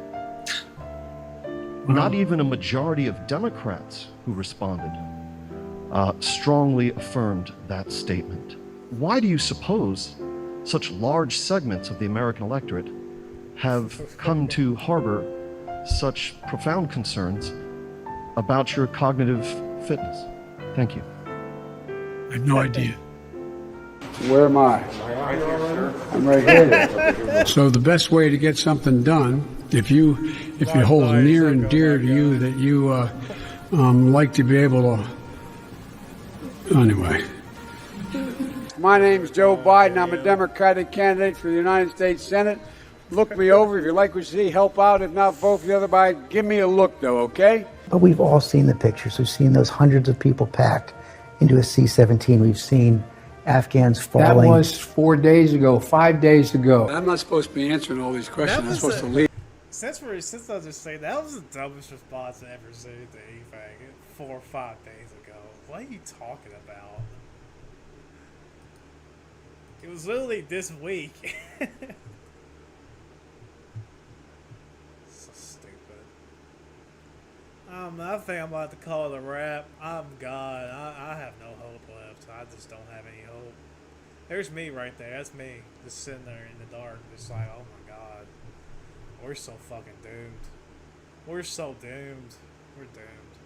Not even a majority of Democrats who responded strongly affirmed that statement. Why do you suppose such large segments of the American electorate have come to harbor such profound concerns about your cognitive fitness? Thank you. I have no idea. Where am I? I'm right here. So the best way to get something done, if you hold near and dear to you that you like to be able to, anyway. My name's Joe Biden. I'm a Democratic candidate for the United States Senate. Look me over. If you like what you see, help out. If not, vote for the other guy. Give me a look, though, okay? But we've all seen the pictures. We've seen those hundreds of people packed into a C-17. We've seen Afghans falling. That was 4 days ago, 5 days ago. I'm not supposed to be answering all these questions. I'm supposed to leave. Since I was just saying, that was the dumbest response I ever seen to anything 4 or 5 days ago. What are you talking about? It was literally this week. So stupid. I think I'm about to call it a wrap. I'm God. I have no hope left. I just don't have any hope. There's me right there. That's me. Just sitting there in the dark. Just like, oh my God. We're so fucking doomed. We're so doomed. We're doomed.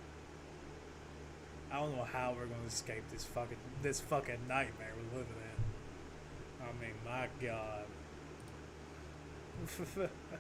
I don't know how we're gonna escape this fucking nightmare we're living in. I mean, my God.